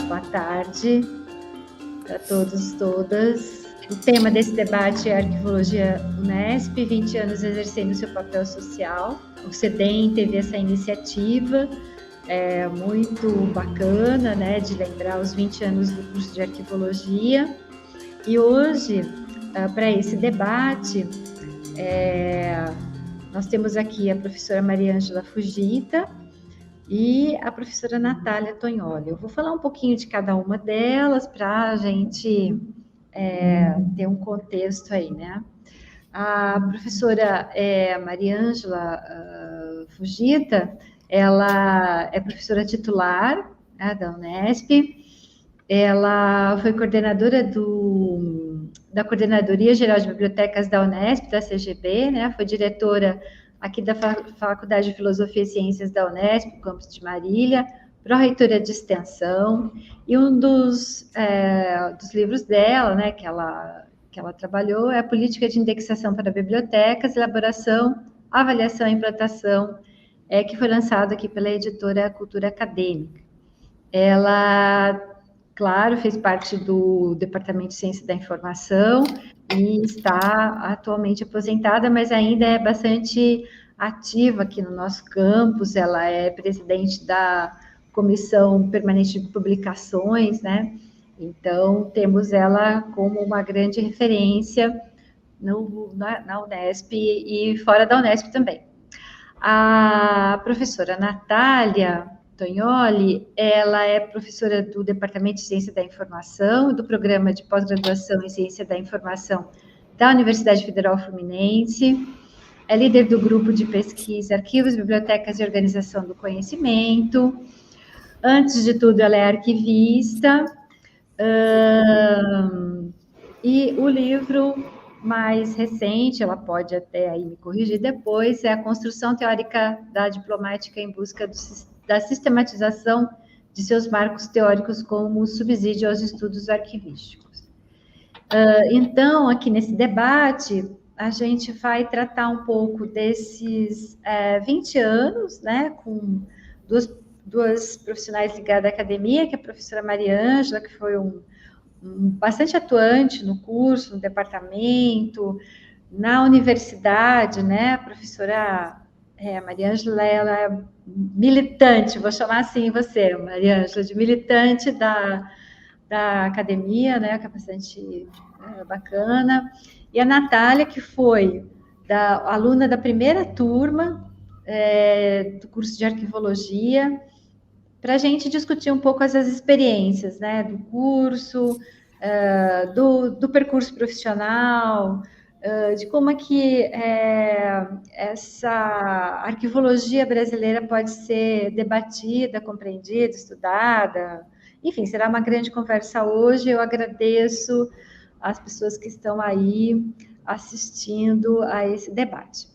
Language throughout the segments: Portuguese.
Boa tarde para todos e todas. O tema desse debate é Arquivologia Unesp, 20 anos exercendo seu papel social. O CEDEM teve essa iniciativa muito bacana, né, de lembrar os 20 anos do curso de Arquivologia. E hoje, para esse debate, nós temos aqui a professora Mariângela Fujita e a professora Natália Tognoli. Eu vou falar um pouquinho de cada uma delas para a gente ter um contexto aí, né? A professora Mariângela Fujita, ela é professora titular, né, da Unesp. Ela foi coordenadora da Coordenadoria Geral de Bibliotecas da Unesp, da CGB, né? Foi diretora aqui da Faculdade de Filosofia e Ciências da Unesp, campus de Marília, pró-reitora de extensão, e um dos livros dela, né, que ela trabalhou, é a Política de Indexação para Bibliotecas, Elaboração, Avaliação e Implantação, que foi lançado aqui pela editora Cultura Acadêmica. Ela, claro, fez parte do Departamento de Ciência da Informação e está atualmente aposentada, mas ainda é bastante ativa aqui no nosso campus. Ela é presidente da Comissão Permanente de Publicações, né? Então, temos ela como uma grande referência na Unesp e fora da Unesp também. A professora Natália Tognoli, ela é professora do Departamento de Ciência da Informação e do Programa de Pós-Graduação em Ciência da Informação da Universidade Federal Fluminense, é líder do grupo de pesquisa Arquivos, Bibliotecas e Organização do Conhecimento. Antes de tudo, ela é arquivista. E o livro mais recente, ela pode até aí me corrigir depois, é a Construção Teórica da Diplomática em Busca da Sistematização de seus marcos teóricos como subsídio aos estudos arquivísticos. Então, aqui nesse debate, a gente vai tratar um pouco desses 20 anos, né, com duas profissionais ligadas à academia, que é a professora Mariângela, que foi bastante atuante no curso, no departamento, na universidade, né? A professora Mariângela, ela é militante, vou chamar assim você, Mariângela, de militante da academia, né? Que é bastante bacana. E a Natália, que foi aluna da primeira turma do curso de Arquivologia, para a gente discutir um pouco essas experiências, né, do curso, do percurso profissional, de como é que essa arquivologia brasileira pode ser debatida, compreendida, estudada. Enfim, será uma grande conversa hoje. Eu agradeço as pessoas que estão aí assistindo a esse debate.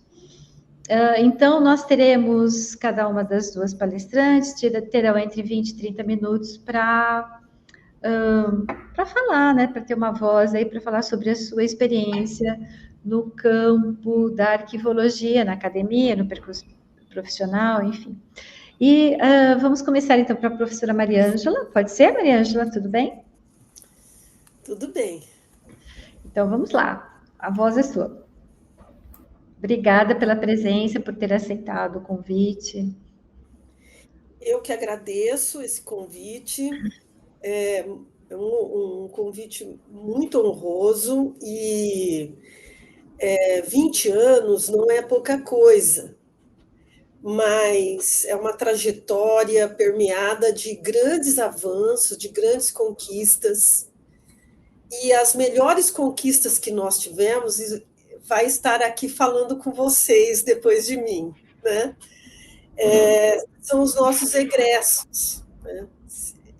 Então, nós teremos, cada uma das duas palestrantes terão entre 20 e 30 minutos para falar, né, para ter uma voz aí, para falar sobre a sua experiência no campo da arquivologia, na academia, no percurso profissional, enfim. E vamos começar, então, para a professora Mariângela. Pode ser, Mariângela? Tudo bem? Tudo bem. Então, vamos lá. A voz é sua. Obrigada pela presença, por ter aceitado o convite. Eu que agradeço esse convite. É um convite muito honroso e 20 anos não é pouca coisa, mas é uma trajetória permeada de grandes avanços, de grandes conquistas, e as melhores conquistas que nós tivemos vai estar aqui falando com vocês depois de mim, né? São os nossos egressos, né?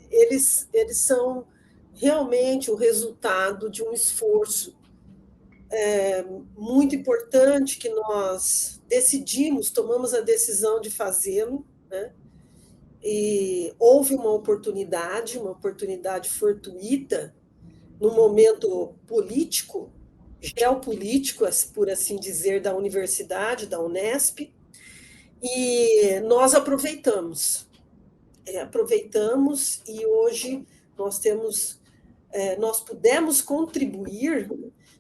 Eles são realmente o resultado de um esforço muito importante que nós tomamos a decisão de fazê-lo, né? E houve uma oportunidade fortuita no momento político, geopolítico, por assim dizer, da universidade, da Unesp, e nós aproveitamos e hoje nós pudemos contribuir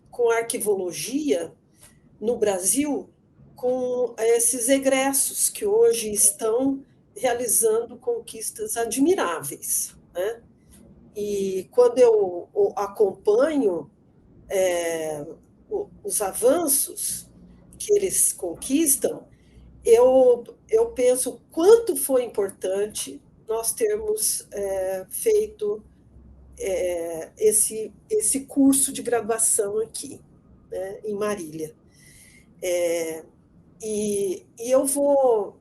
com a arquivologia no Brasil com esses egressos que hoje estão realizando conquistas admiráveis, né? E quando eu acompanho os avanços que eles conquistam, eu penso quanto foi importante nós termos feito esse curso de graduação aqui, né, em Marília. E eu vou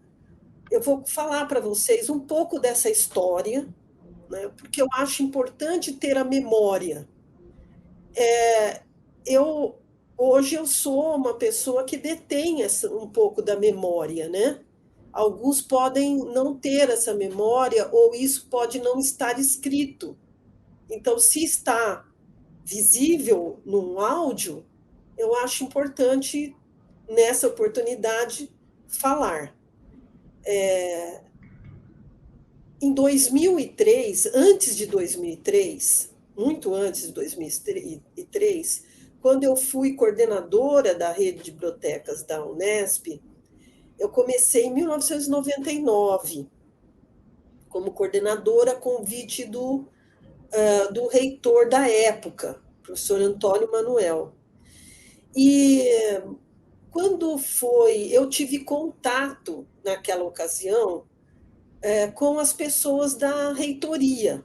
falar para vocês um pouco dessa história, né, porque eu acho importante ter a memória. Hoje eu sou uma pessoa que detém um pouco da memória, né? Alguns podem não ter essa memória, ou isso pode não estar escrito. Então, se está visível num áudio, eu acho importante, nessa oportunidade, falar. Em 2003, antes de 2003, muito antes de 2003, quando eu fui coordenadora da rede de bibliotecas da Unesp, eu comecei em 1999 como coordenadora a convite do reitor da época, professor Antônio Manuel. E quando eu tive contato, naquela ocasião, com as pessoas da reitoria,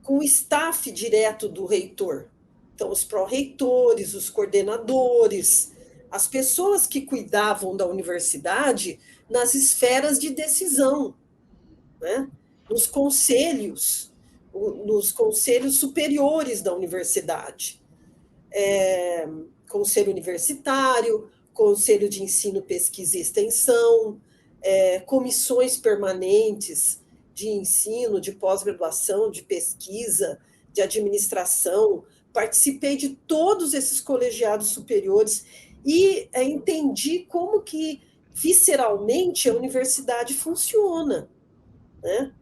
com o staff direto do reitor. Então, os pró-reitores, os coordenadores, as pessoas que cuidavam da universidade nas esferas de decisão, né? nos conselhos superiores da universidade. Conselho universitário, conselho de ensino, pesquisa e extensão, comissões permanentes de ensino, de pós-graduação, de pesquisa, de administração. Participei de todos esses colegiados superiores e entendi como que, visceralmente, a universidade funciona, né?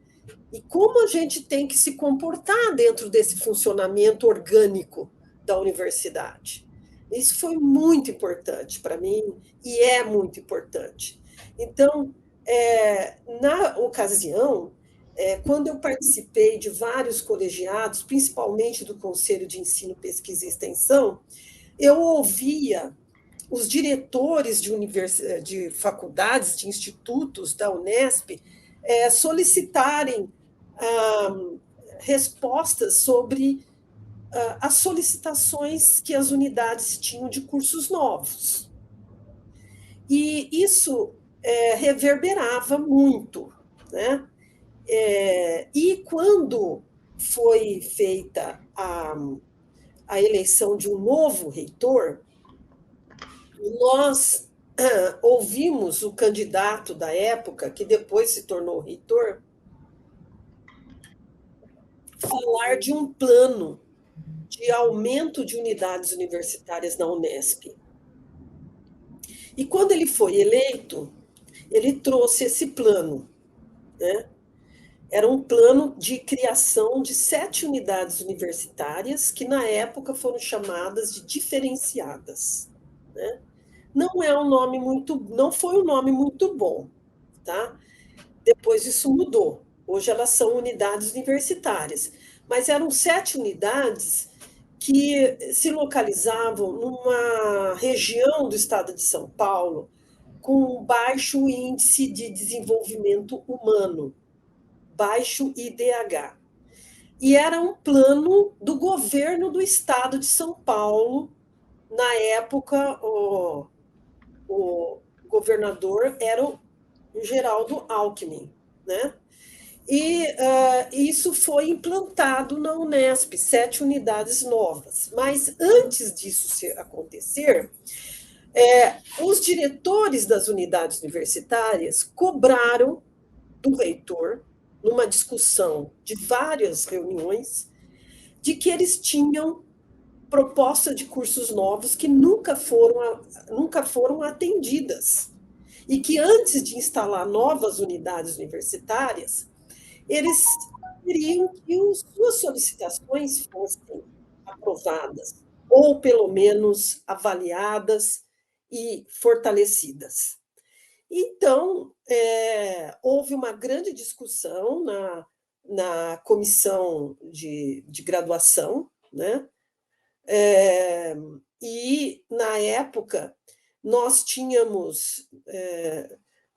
E como a gente tem que se comportar dentro desse funcionamento orgânico da universidade. Isso foi muito importante para mim e é muito importante. Então, na ocasião, quando eu participei de vários colegiados, principalmente do Conselho de Ensino, Pesquisa e Extensão, eu ouvia os diretores de faculdades, de institutos da Unesp, solicitarem respostas sobre as solicitações que as unidades tinham de cursos novos. E isso reverberava muito, né? E quando foi feita a eleição de um novo reitor, nós ouvimos o candidato da época, que depois se tornou reitor, falar de um plano de aumento de unidades universitárias na Unesp. E quando ele foi eleito, ele trouxe esse plano, né? Era um plano de criação de 7 unidades universitárias, que na época foram chamadas de diferenciadas, né? Não foi um nome muito bom, tá? Depois isso mudou. Hoje elas são unidades universitárias, mas eram 7 unidades que se localizavam numa região do estado de São Paulo com baixo índice de desenvolvimento humano, baixo IDH. E era um plano do governo do estado de São Paulo. Na época, o governador era o Geraldo Alckmin, né? E isso foi implantado na Unesp, 7 unidades novas. Mas antes disso acontecer, os diretores das unidades universitárias cobraram do reitor, numa discussão de várias reuniões, de que eles tinham proposta de cursos novos que nunca foram atendidas. E que antes de instalar novas unidades universitárias, eles queriam que suas solicitações fossem aprovadas, ou pelo menos avaliadas e fortalecidas. Então, houve uma grande discussão na comissão de graduação, né? E, na época, nós tínhamos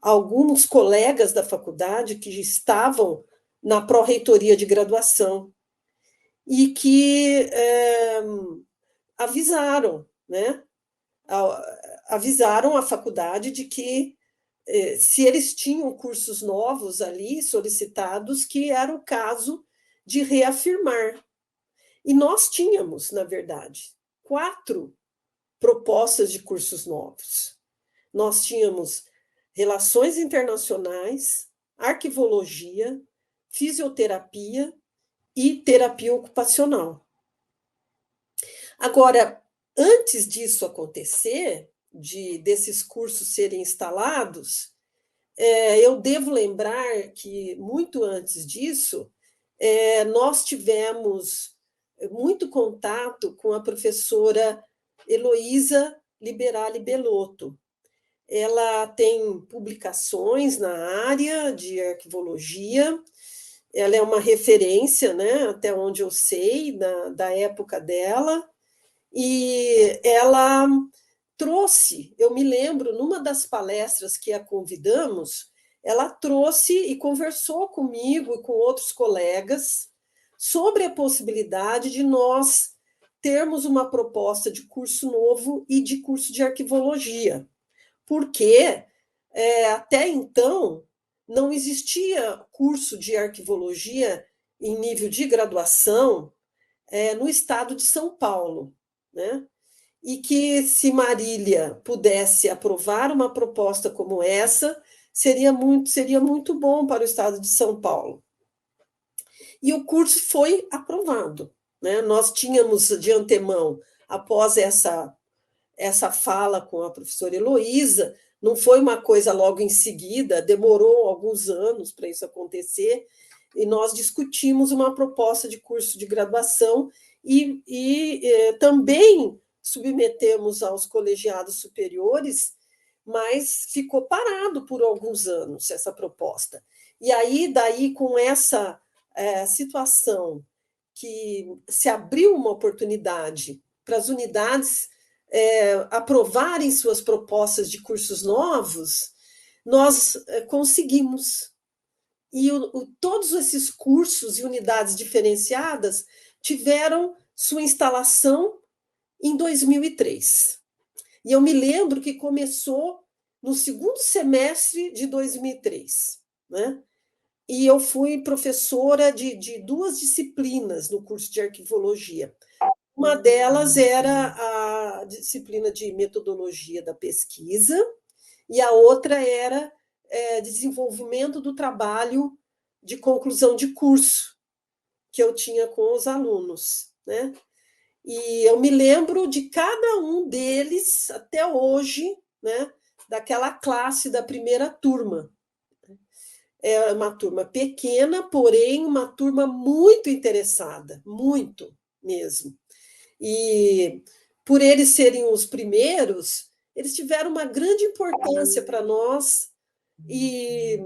alguns colegas da faculdade que estavam na pró-reitoria de graduação e que avisaram, né? Avisaram a faculdade de que se eles tinham cursos novos ali solicitados, que era o caso de reafirmar. E nós tínhamos, na verdade, 4 propostas de cursos novos. Nós tínhamos Relações Internacionais, Arquivologia, Fisioterapia e Terapia Ocupacional. Agora, antes disso acontecer, desses cursos serem instalados, eu devo lembrar que, muito antes disso, nós tivemos muito contato com a professora Heloísa Liberali Belotto. Ela tem publicações na área de arquivologia, ela é uma referência, né, até onde eu sei, da época dela, e ela trouxe, eu me lembro, numa das palestras que a convidamos, ela trouxe e conversou comigo e com outros colegas sobre a possibilidade de nós termos uma proposta de curso novo e de curso de arquivologia, porque até então não existia curso de arquivologia em nível de graduação no estado de São Paulo, né? E que, se Marília pudesse aprovar uma proposta como essa, seria muito bom para o estado de São Paulo. E o curso foi aprovado, né? Nós tínhamos de antemão, após essa fala com a professora Heloísa, não foi uma coisa logo em seguida, demorou alguns anos para isso acontecer, e nós discutimos uma proposta de curso de graduação e também submetemos aos colegiados superiores, mas ficou parado por alguns anos essa proposta. E aí, daí, com essa situação que se abriu uma oportunidade para as unidades aprovarem suas propostas de cursos novos, nós conseguimos. E todos esses cursos e unidades diferenciadas tiveram sua instalação em 2003. E eu me lembro que começou no segundo semestre de 2003, né? E eu fui professora de 2 disciplinas no curso de arquivologia. Uma delas era a disciplina de metodologia da pesquisa, e a outra era desenvolvimento do trabalho de conclusão de curso, que eu tinha com os alunos, né? E eu me lembro de cada um deles até hoje, né? Daquela classe da primeira turma. É uma turma pequena, porém uma turma muito interessada, muito mesmo. E por eles serem os primeiros, eles tiveram uma grande importância para nós e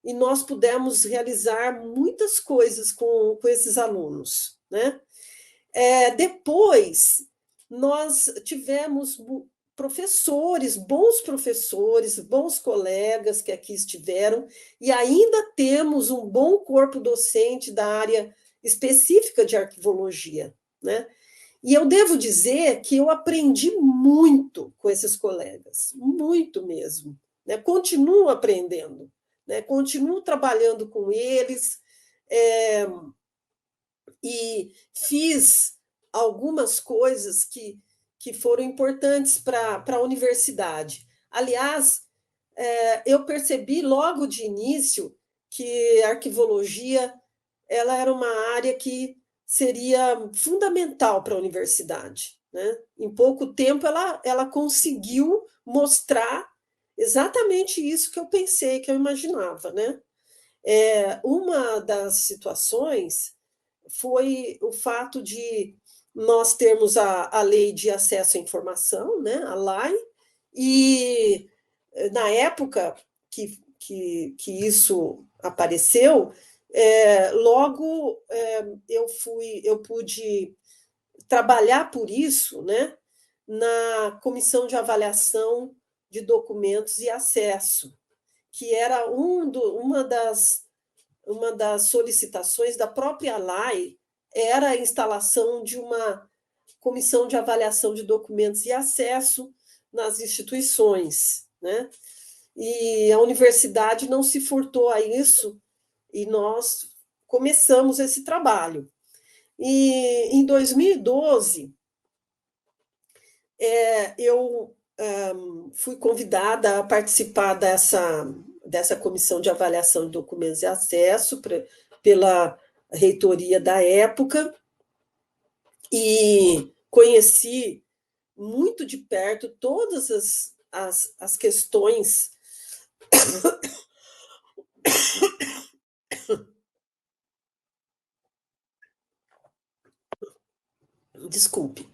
nós pudemos realizar muitas coisas com esses alunos, né? Depois, nós tivemos professores, bons colegas que aqui estiveram, e ainda temos um bom corpo docente da área específica de arquivologia, né? E eu devo dizer que eu aprendi muito com esses colegas, muito mesmo, né? Continuo aprendendo, né? Continuo trabalhando com eles, e fiz algumas coisas que foram importantes para a universidade. Aliás, eu percebi logo de início que a arquivologia ela era uma área que seria fundamental para a universidade, né? Em pouco tempo, ela conseguiu mostrar exatamente isso que eu pensei, que eu imaginava, né? Uma das situações foi o fato de nós termos a Lei de Acesso à Informação, né, a LAI, e na época que isso apareceu, logo eu pude trabalhar por isso, né, na Comissão de Avaliação de Documentos e Acesso, que era uma das solicitações da própria LAI, era a instalação de uma comissão de avaliação de documentos e acesso nas instituições, né? E a universidade não se furtou a isso, e nós começamos esse trabalho. E em 2012, eu fui convidada a participar dessa comissão de avaliação de documentos e acesso pela reitoria da época, e conheci muito de perto todas as questões desculpe,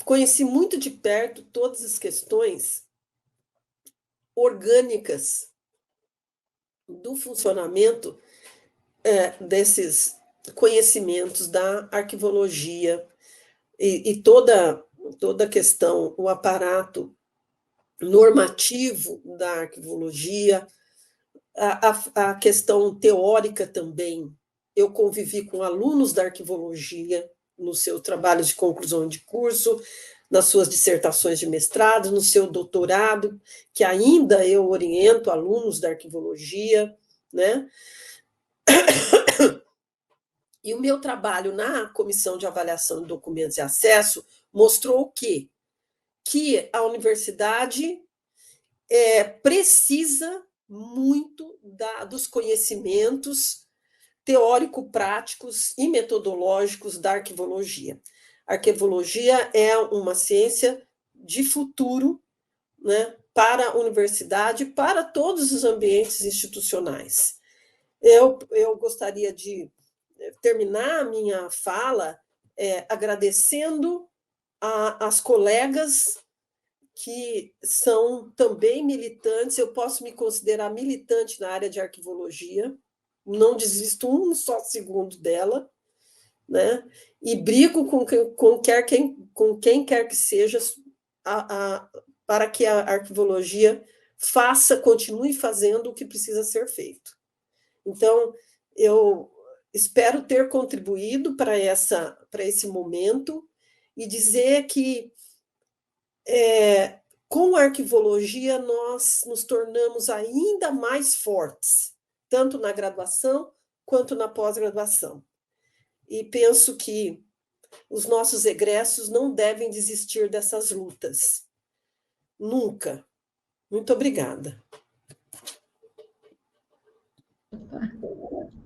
conheci muito de perto todas as questões orgânicas do funcionamento desses conhecimentos da arquivologia e toda a questão, o aparato normativo da arquivologia, a questão teórica também. Eu convivi com alunos da arquivologia no seu trabalho de conclusão de curso, nas suas dissertações de mestrado, no seu doutorado, que ainda eu oriento alunos da arquivologia, né? E o meu trabalho na Comissão de Avaliação de Documentos e Acesso mostrou o quê? Que a universidade precisa muito dos conhecimentos teórico-práticos e metodológicos da arquivologia. A arquivologia é uma ciência de futuro, né, para a universidade, para todos os ambientes institucionais. Eu gostaria de terminar a minha fala agradecendo às colegas que são também militantes. Eu posso me considerar militante na área de arquivologia, não desisto um só segundo dela, né? E brigo com quem quer que seja para que a arquivologia continue fazendo o que precisa ser feito. Então, eu espero ter contribuído para esse momento e dizer que com a arquivologia nós nos tornamos ainda mais fortes, tanto na graduação quanto na pós-graduação. E penso que os nossos egressos não devem desistir dessas lutas. Nunca. Muito obrigada.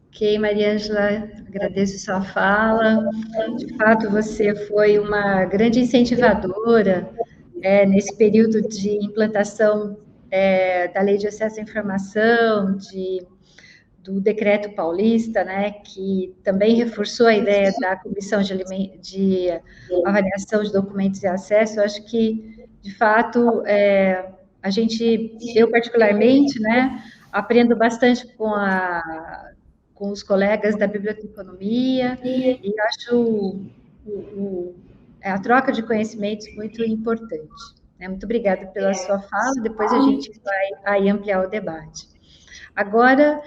Ok, Mariângela, agradeço sua fala. De fato, você foi uma grande incentivadora nesse período de implantação da Lei de Acesso à Informação, do Decreto Paulista, né, que também reforçou a ideia da Comissão de Avaliação de Documentos e Acesso. Eu acho que, de fato, eu particularmente, né, aprendo bastante com os colegas da biblioteconomia e acho a troca de conhecimentos muito importante. Né? Muito obrigada pela sua fala, depois a gente vai aí ampliar o debate. Agora,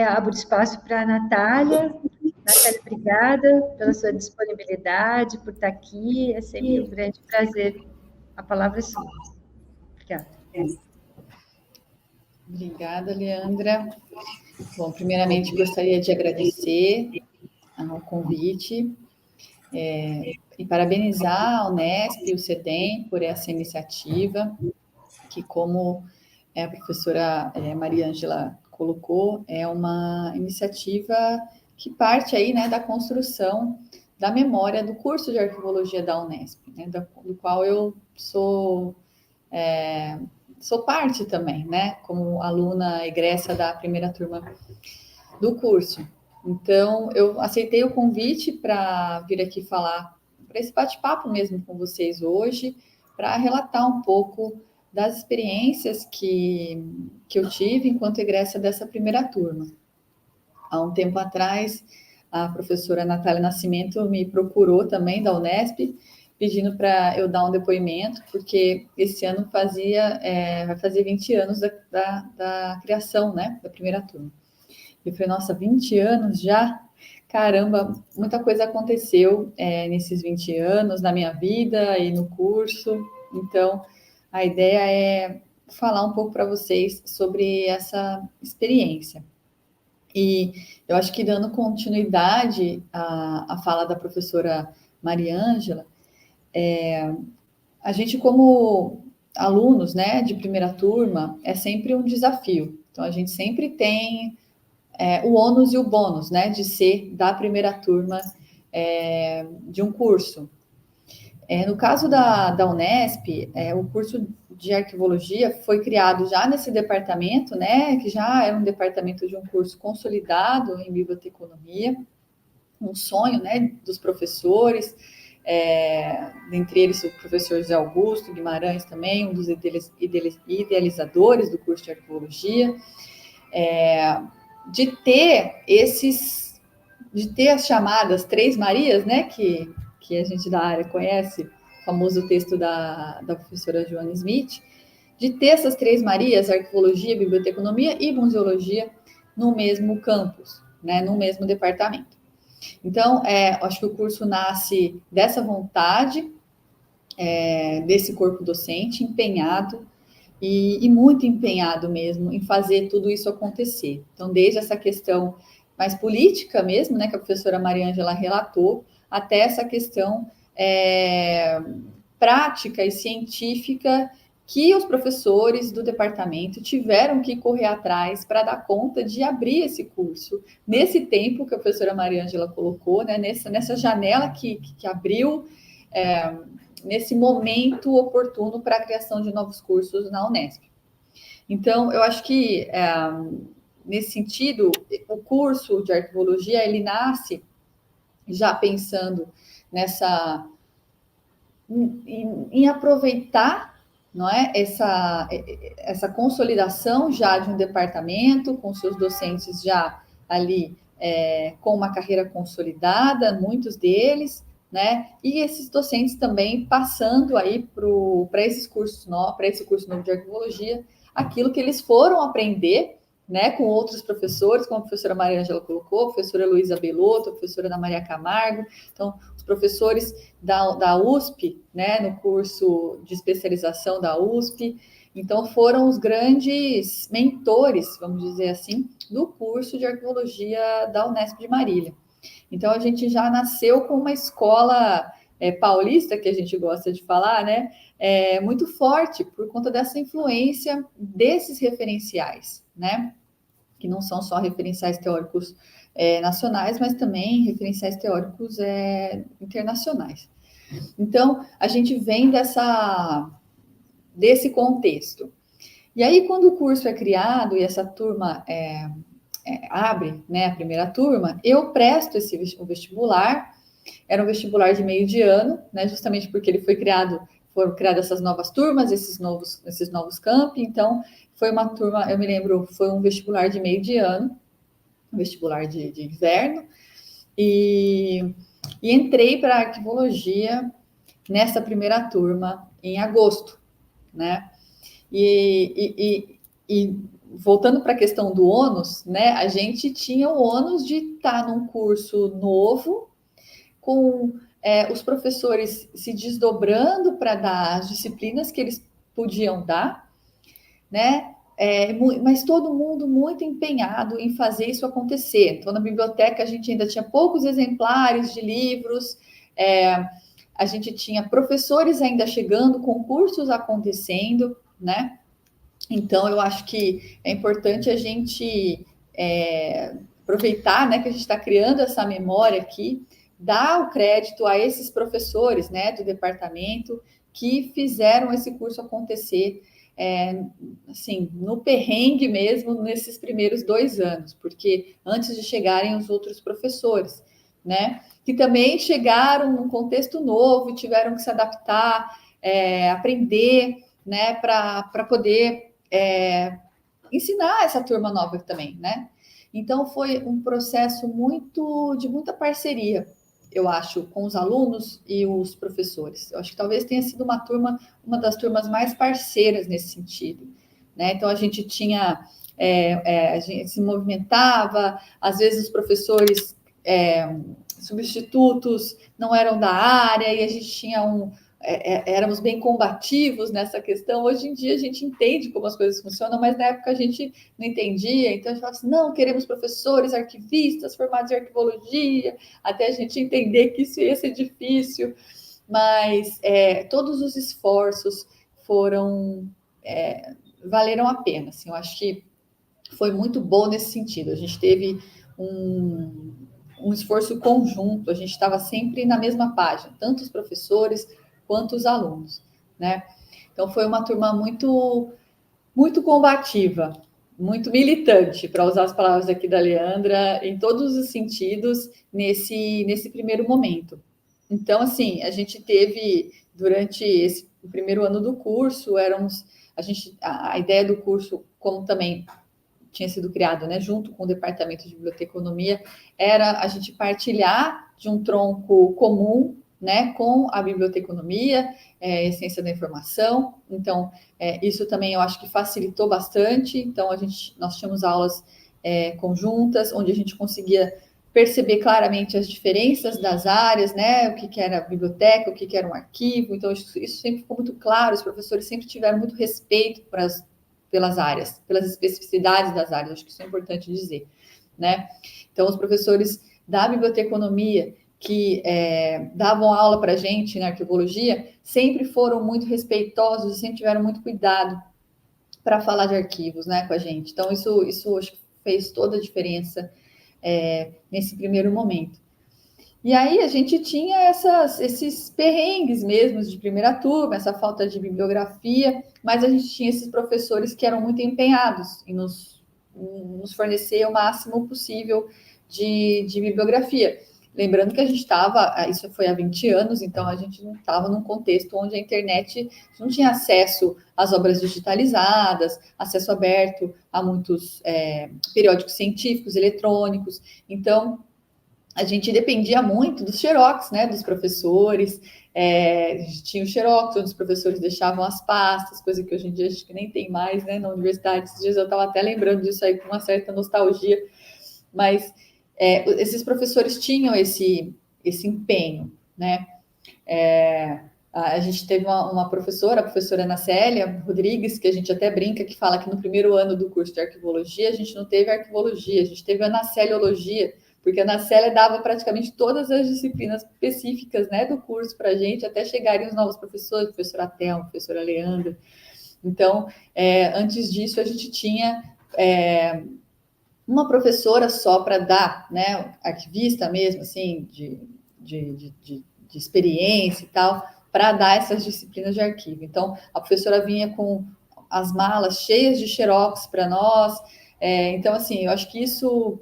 abro espaço para a Natália. Natália, obrigada pela sua disponibilidade, por estar aqui, é sempre um grande prazer. A palavra é sua. Obrigada. Obrigada, Leandra. Bom, primeiramente, gostaria de agradecer ao convite e parabenizar a Unesp e o CEDEM por essa iniciativa, que, como a professora Mariângela colocou, é uma iniciativa que parte aí, né, da construção da memória do curso de arquivologia da Unesp, né, do qual eu sou parte também, né, como aluna egressa da primeira turma do curso. Então, eu aceitei o convite para vir aqui falar, para esse bate-papo mesmo com vocês hoje, para relatar um pouco das experiências que eu tive enquanto egressa dessa primeira turma. Há um tempo atrás, a professora Natália Nascimento me procurou também da Unesp, pedindo para eu dar um depoimento, porque esse ano vai fazer 20 anos da criação, né, da primeira turma. Eu falei, nossa, 20 anos já? Caramba, muita coisa aconteceu nesses 20 anos, na minha vida e no curso. Então, a ideia é falar um pouco para vocês sobre essa experiência. E eu acho que dando continuidade à fala da professora Mariângela, a gente como alunos, né, de primeira turma, é sempre um desafio. Então, a gente sempre tem o ônus e o bônus, né, de ser da primeira turma de um curso. No caso da Unesp, o curso de arquivologia foi criado já nesse departamento, né, que já era um departamento de um curso consolidado em biblioteconomia, um sonho, né, dos professores, dentre eles o professor José Augusto Guimarães também, um dos idealizadores do curso de arquivologia, de ter as chamadas Três Marias, né, que a gente da área conhece, o famoso texto da professora Joana Smith, de ter essas Três Marias, arquivologia, biblioteconomia e museologia, no mesmo campus, né, no mesmo departamento. Então, acho que o curso nasce dessa vontade, desse corpo docente empenhado, e muito empenhado mesmo em fazer tudo isso acontecer. Então, desde essa questão mais política mesmo, né, que a professora Mariângela relatou, até essa questão prática e científica que os professores do departamento tiveram que correr atrás para dar conta de abrir esse curso, nesse tempo que a professora Mariângela colocou, né, nessa janela que abriu, nesse momento oportuno para a criação de novos cursos na Unesp. Então, eu acho que, nesse sentido, o curso de arquivologia, ele nasce já pensando em aproveitar, não é, essa consolidação já de um departamento, com seus docentes já ali com uma carreira consolidada, muitos deles, né? E esses docentes também passando aí para esse curso novo de arquivologia, aquilo que eles foram aprender, né, com outros professores, como a professora Mariângela colocou, a professora Luísa Belotto, a professora Ana Maria Camargo. Então, os professores da USP, né, no curso de especialização da USP, então foram os grandes mentores, vamos dizer assim, do curso de arquivologia da Unesp de Marília. Então, a gente já nasceu com uma escola paulista, que a gente gosta de falar, né, muito forte por conta dessa influência desses referenciais, né, que não são só referenciais teóricos nacionais, mas também referenciais teóricos internacionais. Então, a gente vem desse contexto. E aí, quando o curso é criado e essa turma abre, né, a primeira turma, eu presto o vestibular. Era um vestibular de meio de ano, né, justamente porque ele foram criadas essas novas turmas, esses novos campi. Então, foi uma turma, eu me lembro, foi um vestibular de meio de ano, um vestibular de inverno, e entrei para a arquivologia nessa primeira turma em agosto, né? E voltando para a questão do ônus, né? A gente tinha o ônus de estar num curso novo, com os professores se desdobrando para dar as disciplinas que eles podiam dar, né? Mas todo mundo muito empenhado em fazer isso acontecer. Então, na biblioteca, a gente ainda tinha poucos exemplares de livros, a gente tinha professores ainda chegando, concursos acontecendo, né? Então, eu acho que é importante a gente aproveitar, né, que a gente está criando essa memória aqui, dar o crédito a esses professores, né, do departamento que fizeram esse curso acontecer, assim, no perrengue mesmo, nesses primeiros 2 anos, porque antes de chegarem os outros professores, né, que também chegaram num contexto novo e tiveram que se adaptar, aprender, né, para poder ensinar essa turma nova também, né? Então foi um processo de muita parceria, eu acho, com os alunos e os professores. Eu acho que talvez tenha sido uma das turmas mais parceiras nesse sentido, né? Então a gente tinha, a gente se movimentava, às vezes os professores substitutos não eram da área e a gente tinha éramos bem combativos nessa questão. Hoje em dia a gente entende como as coisas funcionam, mas na época a gente não entendia, então a gente falava assim, não, queremos professores, arquivistas, formados em arquivologia, até a gente entender que isso ia ser difícil, mas todos os esforços valeram a pena, assim, eu acho que foi muito bom nesse sentido, a gente teve um esforço conjunto, a gente estava sempre na mesma página, tanto os professores quanto os alunos, né? Então foi uma turma muito, muito combativa, muito militante, para usar as palavras aqui da Leandra, em todos os sentidos, nesse primeiro momento. Então, assim, a gente teve, durante esse primeiro ano do curso, a ideia do curso, como também tinha sido criado, né, junto com o Departamento de Biblioteconomia, era a gente partilhar de um tronco comum, né, com a biblioteconomia, ciência da informação. Então, isso também eu acho que facilitou bastante. Então, nós tínhamos aulas conjuntas, onde a gente conseguia perceber claramente as diferenças das áreas, né, o que era biblioteca, o que era um arquivo. Então, isso sempre ficou muito claro, os professores sempre tiveram muito respeito pelas áreas, pelas especificidades das áreas, acho que isso é importante dizer, né? Então, os professores da biblioteconomia que davam aula para a gente na arquivologia sempre foram muito respeitosos e sempre tiveram muito cuidado para falar de arquivos, né, com a gente. Então, isso acho que fez toda a diferença nesse primeiro momento. E aí a gente tinha esses perrengues mesmo de primeira turma, essa falta de bibliografia, mas a gente tinha esses professores que eram muito empenhados em nos fornecer o máximo possível de bibliografia. Lembrando que a gente estava, isso foi há 20 anos, então a gente não estava num contexto onde a internet não tinha acesso às obras digitalizadas, acesso aberto a muitos periódicos científicos, eletrônicos. Então, a gente dependia muito dos xerox, né, dos professores, a gente tinha o xerox, onde os professores deixavam as pastas, coisa que hoje em dia a gente nem tem mais, né, na universidade. Esses dias eu estava até lembrando disso aí com uma certa nostalgia, mas esses professores tinham esse empenho, né. A gente teve uma professora, a professora Ana Célia Rodrigues, que a gente até brinca, que fala que no primeiro ano do curso de arquivologia, a gente não teve arquivologia, a gente teve anaceliologia, porque a Ana Célia dava praticamente todas as disciplinas específicas, né, do curso para a gente, até chegarem os novos professores, professora Thelma, professora Leandra. Então, antes disso, a gente tinha uma professora só para dar, né, arquivista mesmo, assim, de experiência e tal, para dar essas disciplinas de arquivo. Então, a professora vinha com as malas cheias de xerox para nós. Então, assim, eu acho que isso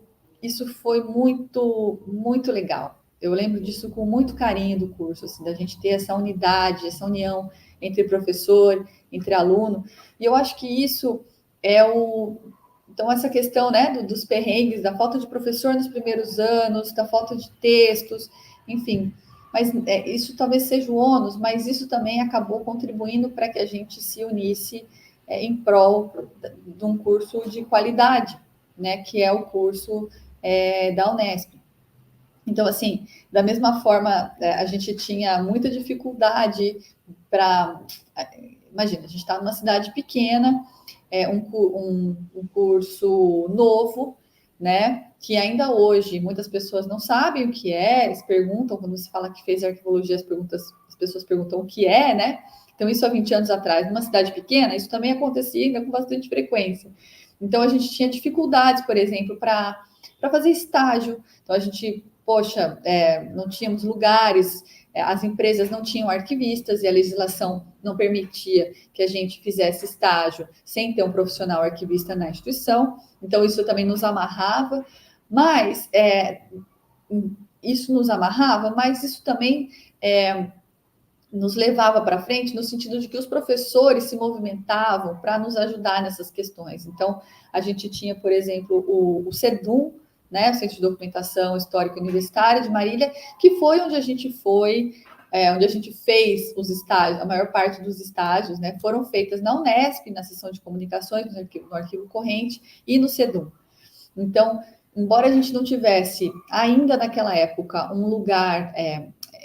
foi muito, muito legal. Eu lembro disso com muito carinho do curso, assim, da gente ter essa unidade, essa união entre professor, entre aluno. E eu acho que isso então, essa questão, né, dos perrengues, da falta de professor nos primeiros anos, da falta de textos, enfim. Mas isso talvez seja o ônus, mas isso também acabou contribuindo para que a gente se unisse em prol de um curso de qualidade, né, que é o curso da Unesp. Então, assim, da mesma forma, a gente tinha muita dificuldade para... Imagina, a gente está numa cidade pequena, um curso novo, né? que ainda hoje muitas pessoas não sabem o que é, eles perguntam, quando se fala que fez arquivologia, as pessoas perguntam o que é, né? Então, isso há 20 anos atrás, numa cidade pequena, isso também acontecia ainda com bastante frequência. Então, a gente tinha dificuldades, por exemplo, para fazer estágio. Então, a gente, poxa, não tínhamos lugares, as empresas não tinham arquivistas e a legislação não permitia que a gente fizesse estágio sem ter um profissional arquivista na instituição. Então, isso também nos amarrava, mas isso nos amarrava, mas isso também nos levava para frente no sentido de que os professores se movimentavam para nos ajudar nessas questões. Então, a gente tinha, por exemplo, o CEDUM, né, o Centro de Documentação Histórica Universitária de Marília, que foi onde a gente onde a gente fez os estágios, a maior parte dos estágios, né, foram feitas na Unesp, na seção de comunicações, no arquivo corrente e no CEDUM. Então, embora a gente não tivesse ainda naquela época um lugar,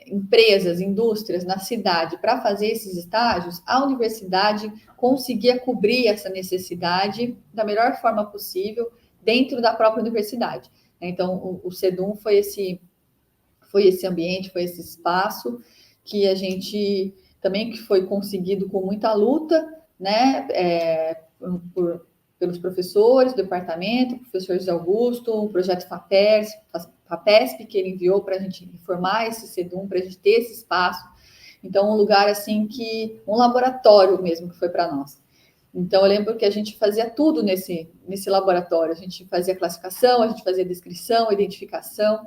empresas, indústrias na cidade para fazer esses estágios, a universidade conseguia cobrir essa necessidade da melhor forma possível dentro da própria universidade. Então, o CEDUM foi esse ambiente, foi esse espaço que a gente também que foi conseguido com muita luta, né, pelos professores do departamento, o professor José Augusto, o projeto FAPESP, que ele enviou para a gente formar esse CEDUM, para a gente ter esse espaço. Então, um lugar assim um laboratório mesmo que foi para nós. Então, eu lembro que a gente fazia tudo nesse laboratório. A gente fazia classificação, a gente fazia descrição, identificação,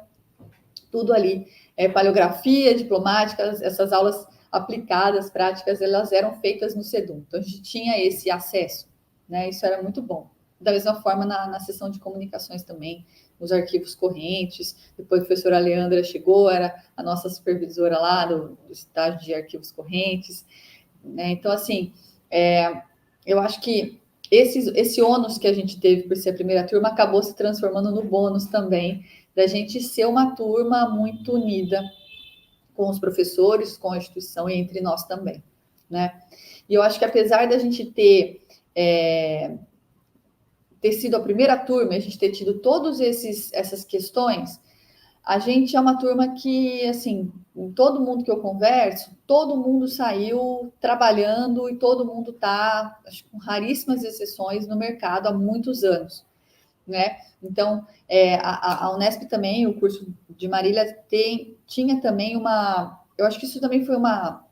tudo ali. Paleografia, diplomática, essas aulas aplicadas, práticas, elas eram feitas no CEDUM. Então, a gente tinha esse acesso, né? Isso era muito bom. Da mesma forma, na seção de comunicações também, nos arquivos correntes. Depois a professora Leandra chegou, era a nossa supervisora lá do estágio de arquivos correntes, né? Então, assim, eu acho que esse ônus que a gente teve por ser a primeira turma acabou se transformando no bônus também, da gente ser uma turma muito unida com os professores, com a instituição e entre nós também, né? E eu acho que apesar da gente ter sido a primeira turma, a gente ter tido todas essas questões, a gente é uma turma que, assim, todo mundo que eu converso, todo mundo saiu trabalhando e todo mundo está, acho que com raríssimas exceções, no mercado há muitos anos, né? Então, a Unesp também, o curso de Marília, tinha também eu acho que isso também foi uma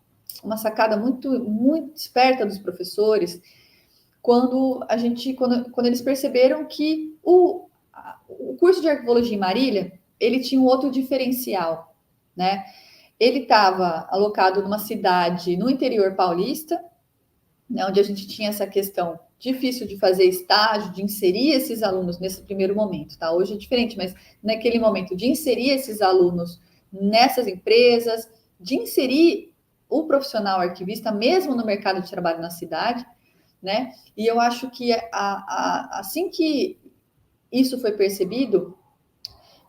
sacada muito, muito esperta dos professores, quando eles perceberam que o curso de arquivologia em Marília, ele tinha um outro diferencial, né? Ele estava alocado numa cidade no interior paulista, né, onde a gente tinha essa questão difícil de fazer estágio, de inserir esses alunos nesse primeiro momento, tá? Hoje é diferente, mas naquele momento de inserir esses alunos nessas empresas, de inserir o profissional arquivista mesmo no mercado de trabalho na cidade, né? E eu acho que assim que isso foi percebido,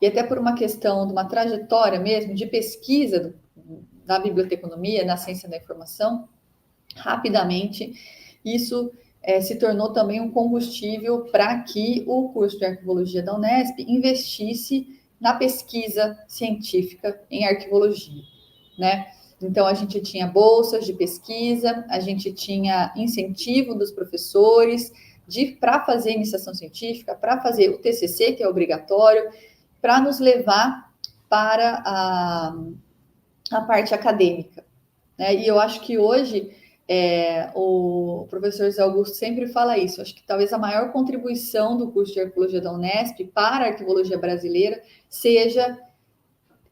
e até por uma questão de uma trajetória mesmo de pesquisa da biblioteconomia, na ciência da informação, rapidamente isso se tornou também um combustível para que o curso de arquivologia da Unesp investisse na pesquisa científica em arquivologia, né? Então, a gente tinha bolsas de pesquisa, a gente tinha incentivo dos professores para fazer iniciação científica, para fazer o TCC, que é obrigatório, para nos levar para a parte acadêmica, né? E eu acho que hoje o professor José Augusto sempre fala isso. Acho que talvez a maior contribuição do curso de arquivologia da Unesp para a arquivologia brasileira seja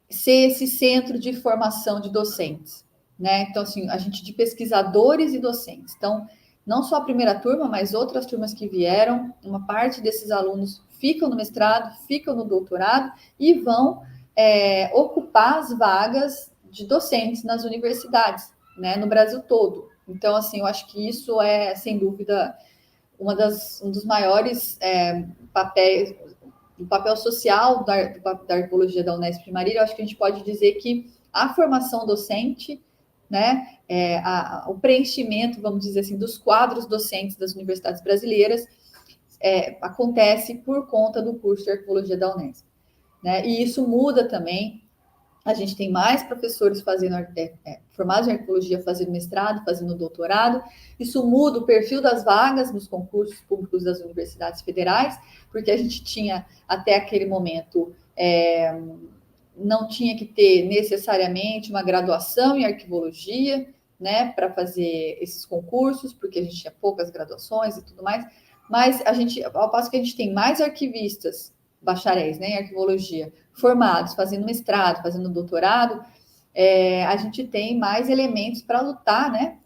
ser esse centro de formação de docentes, né? Então, assim, a gente de pesquisadores e docentes. Então, não só a primeira turma, mas outras turmas que vieram, uma parte desses alunos ficam no mestrado, ficam no doutorado e vão ocupar as vagas de docentes nas universidades, né, no Brasil todo. Então, assim, eu acho que isso é, sem dúvida, um dos maiores papéis, o papel social da arquivologia da Unesp de Marília. Eu acho que a gente pode dizer que a formação docente, né, o preenchimento, vamos dizer assim, dos quadros docentes das universidades brasileiras acontece por conta do curso de arquivologia da Unesp, né? E isso muda também. A gente tem mais professores formados em arquivologia fazendo mestrado, fazendo doutorado. Isso muda o perfil das vagas nos concursos públicos das universidades federais, porque a gente tinha, até aquele momento, não tinha que ter necessariamente uma graduação em arquivologia, né, para fazer esses concursos, porque a gente tinha poucas graduações e tudo mais. Mas ao passo que a gente tem mais arquivistas, bacharéis, né, em arquivologia, formados, fazendo mestrado, fazendo doutorado, a gente tem mais elementos para lutar, né,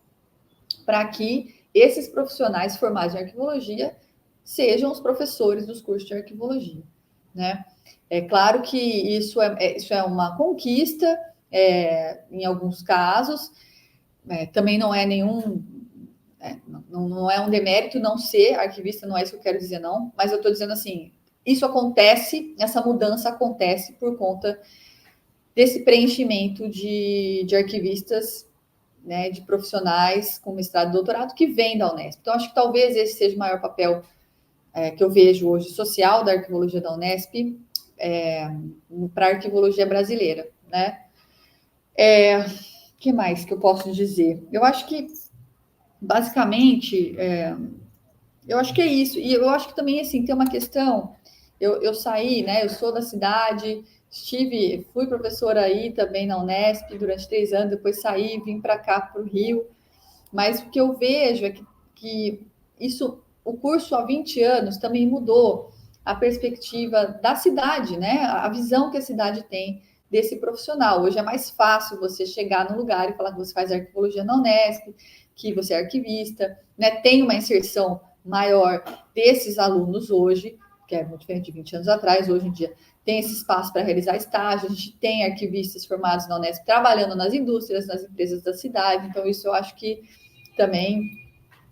para que esses profissionais formados em arquivologia sejam os professores dos cursos de arquivologia, né? É claro que isso é uma conquista, em alguns casos, também não é nenhum... não é um demérito não ser arquivista, não é isso que eu quero dizer, não, mas eu estou dizendo assim, isso acontece, essa mudança acontece por conta desse preenchimento de arquivistas, né, de profissionais com mestrado e doutorado que vêm da Unesp. Então, acho que talvez esse seja o maior papel que eu vejo hoje social da arquivologia da Unesp para a arquivologia brasileira, né? O que mais que eu posso dizer? Eu acho que, basicamente, eu acho que é isso. E eu acho que também, assim, tem uma questão... Eu saí, né? Eu sou da cidade, fui professora aí também na Unesp durante 3 anos, depois saí, vim para cá, para o Rio. Mas o que eu vejo é que o curso há 20 anos também mudou a perspectiva da cidade, né? A visão que a cidade tem desse profissional. Hoje é mais fácil você chegar no lugar e falar que você faz arquivologia na Unesp, que você é arquivista, né? Tem uma inserção maior desses alunos hoje, que é muito diferente de 20 anos atrás. Hoje em dia tem esse espaço para realizar estágio, a gente tem arquivistas formados na Unesp trabalhando nas indústrias, nas empresas da cidade, então isso eu acho que também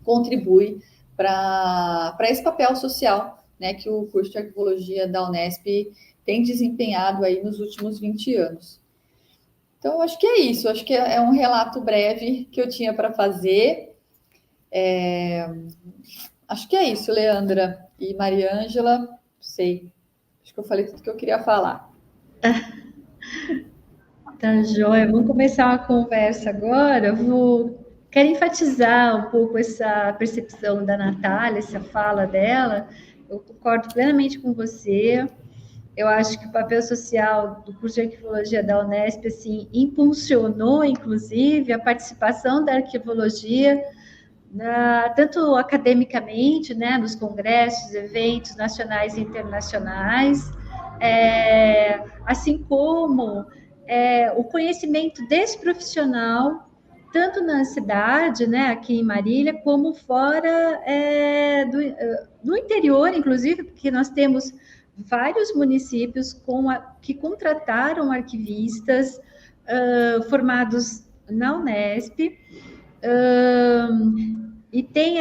contribui para esse papel social, né, que o curso de arquivologia da Unesp tem desempenhado aí nos últimos 20 anos. Então, eu acho que é isso, acho que é um relato breve que eu tinha para fazer. Acho que é isso, Leandra e Mariângela, não sei, acho que eu falei tudo que eu queria falar. Tá joia, vamos começar uma conversa agora. Quero enfatizar um pouco essa percepção da Natália, essa fala dela. Eu concordo plenamente com você. Eu acho que o papel social do curso de arquivologia da Unesp, assim, impulsionou, inclusive, a participação da arquivologia, tanto academicamente, né, nos congressos, eventos nacionais e internacionais, assim como o conhecimento desse profissional, tanto na cidade, né, aqui em Marília, como fora do interior, inclusive, porque nós temos vários municípios que contrataram arquivistas formados na Unesp, e tem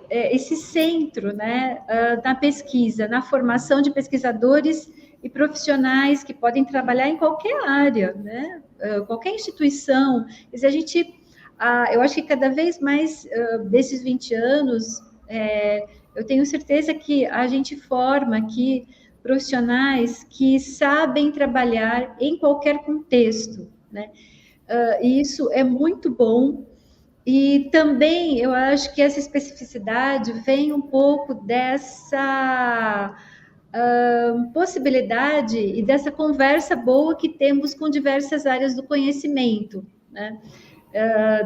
esse centro, né, na pesquisa, na formação de pesquisadores e profissionais que podem trabalhar em qualquer área, né, qualquer instituição. Eu acho que cada vez mais desses 20 anos, eu tenho certeza que a gente forma aqui profissionais que sabem trabalhar em qualquer contexto, né? E isso é muito bom. E também eu acho que essa especificidade vem um pouco dessa possibilidade e dessa conversa boa que temos com diversas áreas do conhecimento, né?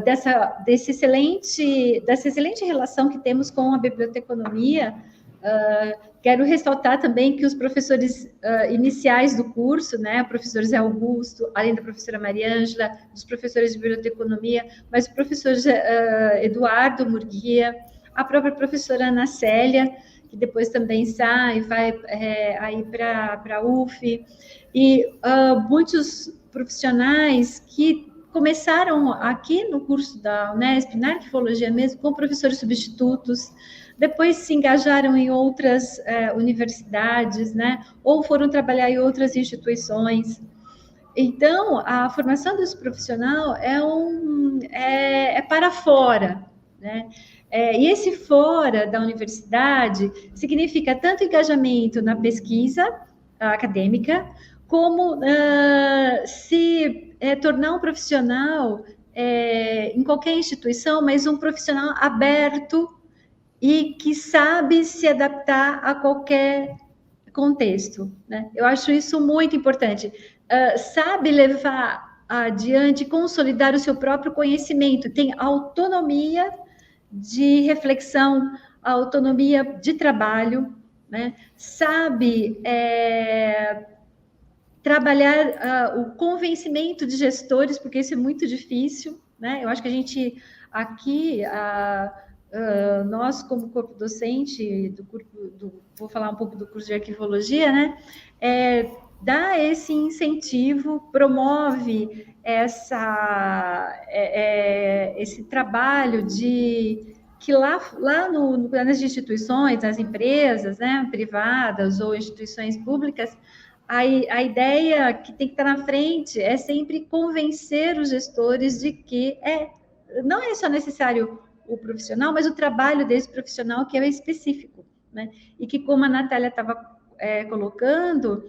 Dessa excelente relação que temos com a biblioteconomia. Quero ressaltar também que os professores iniciais do curso, né, o professor Zé Augusto, além da professora Mariângela, os professores de biblioteconomia, mas o professor Eduardo Murguia, a própria professora Ana Célia, que depois também sai, vai aí para a UF, e muitos profissionais que começaram aqui no curso da Unesp, na arquivologia mesmo, com professores substitutos, depois se engajaram em outras universidades, né? Ou foram trabalhar em outras instituições. Então, a formação desse profissional é para fora, né? E esse fora da universidade significa tanto engajamento na pesquisa acadêmica, como se tornar um profissional em qualquer instituição, mas um profissional aberto e que sabe se adaptar a qualquer contexto, né? Eu acho isso muito importante. Sabe levar adiante, consolidar o seu próprio conhecimento, tem autonomia de reflexão, autonomia de trabalho, né? Sabe trabalhar o convencimento de gestores, porque isso é muito difícil, né? Eu acho que a gente aqui, nós como corpo docente vou falar um pouco do curso de arquivologia, né? Dá esse incentivo, promove esse trabalho que lá nas instituições, nas empresas, né, privadas ou instituições públicas, a ideia que tem que estar na frente é sempre convencer os gestores de que não é só necessário o profissional, mas o trabalho desse profissional que é específico, né? E que, como a Natália estava colocando,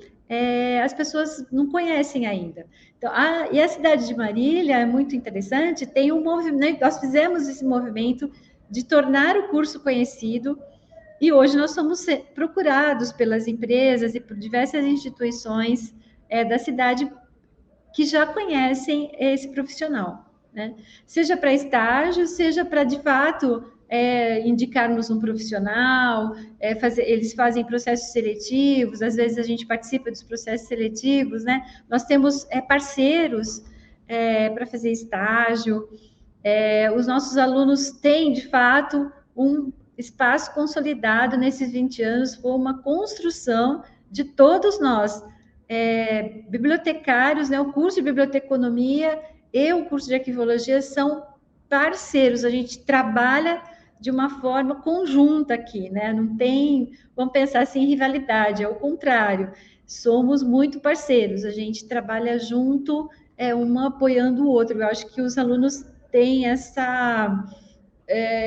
as pessoas não conhecem ainda. Então, e a cidade de Marília é muito interessante, tem um movimento, nós fizemos esse movimento de tornar o curso conhecido, e hoje nós somos procurados pelas empresas e por diversas instituições da cidade que já conhecem esse profissional, né? Seja para estágio, seja para, de fato, indicarmos um profissional, eles fazem processos seletivos, às vezes a gente participa dos processos seletivos, né? Nós temos parceiros para fazer estágio, os nossos alunos têm, de fato, um espaço consolidado nesses 20 anos, foi uma construção de todos nós, bibliotecários, né? O curso de biblioteconomia e o curso de arquivologia são parceiros, a gente trabalha de uma forma conjunta aqui, né? Não tem, vamos pensar assim, rivalidade, é o contrário, somos muito parceiros, a gente trabalha junto, um apoiando o outro. Eu acho que os alunos têm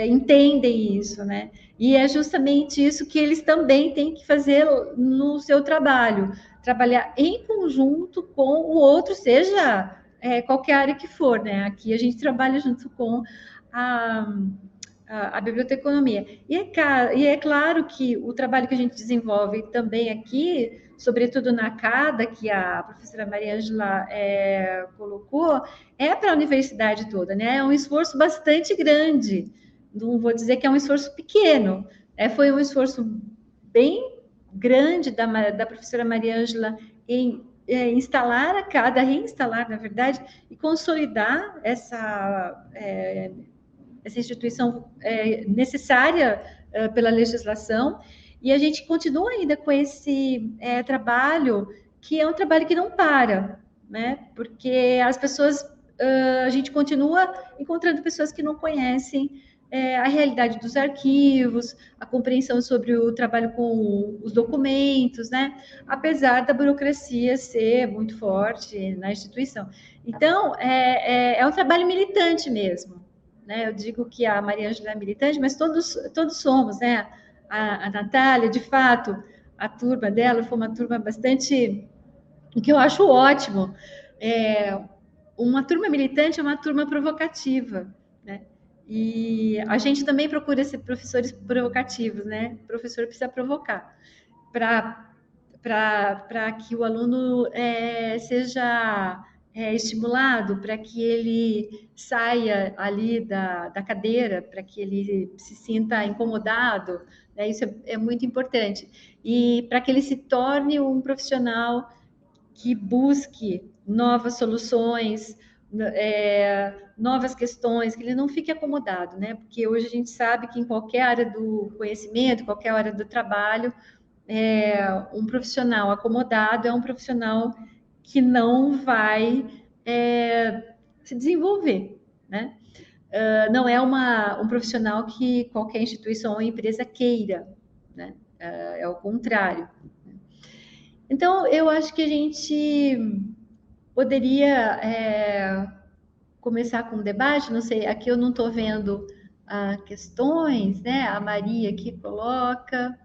entendem isso, né? E é justamente isso que eles também têm que fazer no seu trabalho, trabalhar em conjunto com o outro, seja qualquer área que for, né? Aqui a gente trabalha junto com a biblioteconomia. E é claro que o trabalho que a gente desenvolve também aqui, sobretudo na CADA, que a professora Maria Ângela colocou, é para a universidade toda, né? É um esforço bastante grande. Não vou dizer que é um esforço pequeno, foi um esforço bem grande da professora Maria Ângela em instalar a CADA, reinstalar, na verdade, e consolidar essa instituição necessária pela legislação, e a gente continua ainda com esse trabalho, que é um trabalho que não para, né? Porque as pessoas, a gente continua encontrando pessoas que não conhecem a realidade dos arquivos, a compreensão sobre o trabalho com os documentos, né? Apesar da burocracia ser muito forte na instituição. Então, é um trabalho militante mesmo, né? Eu digo que a Maria Ângela é militante, mas todos somos, né? A Natália, de fato, a turma dela foi uma turma bastante, o que eu acho ótimo. Uma turma militante é uma turma provocativa, né? E a gente também procura ser professores provocativos, né? O professor precisa provocar para que o aluno seja estimulado, para que ele saia ali da cadeira, para que ele se sinta incomodado, né? Isso é muito importante. E para que ele se torne um profissional que busque novas soluções, novas questões, que ele não fique acomodado, né? Porque hoje a gente sabe que em qualquer área do conhecimento, qualquer área do trabalho, um profissional acomodado é um profissional que não vai se desenvolver, né? Não é um profissional que qualquer instituição ou empresa queira, né? É o contrário. Então, eu acho que a gente poderia começar com um debate, não sei, aqui eu não estou vendo questões, né? A Maria aqui coloca.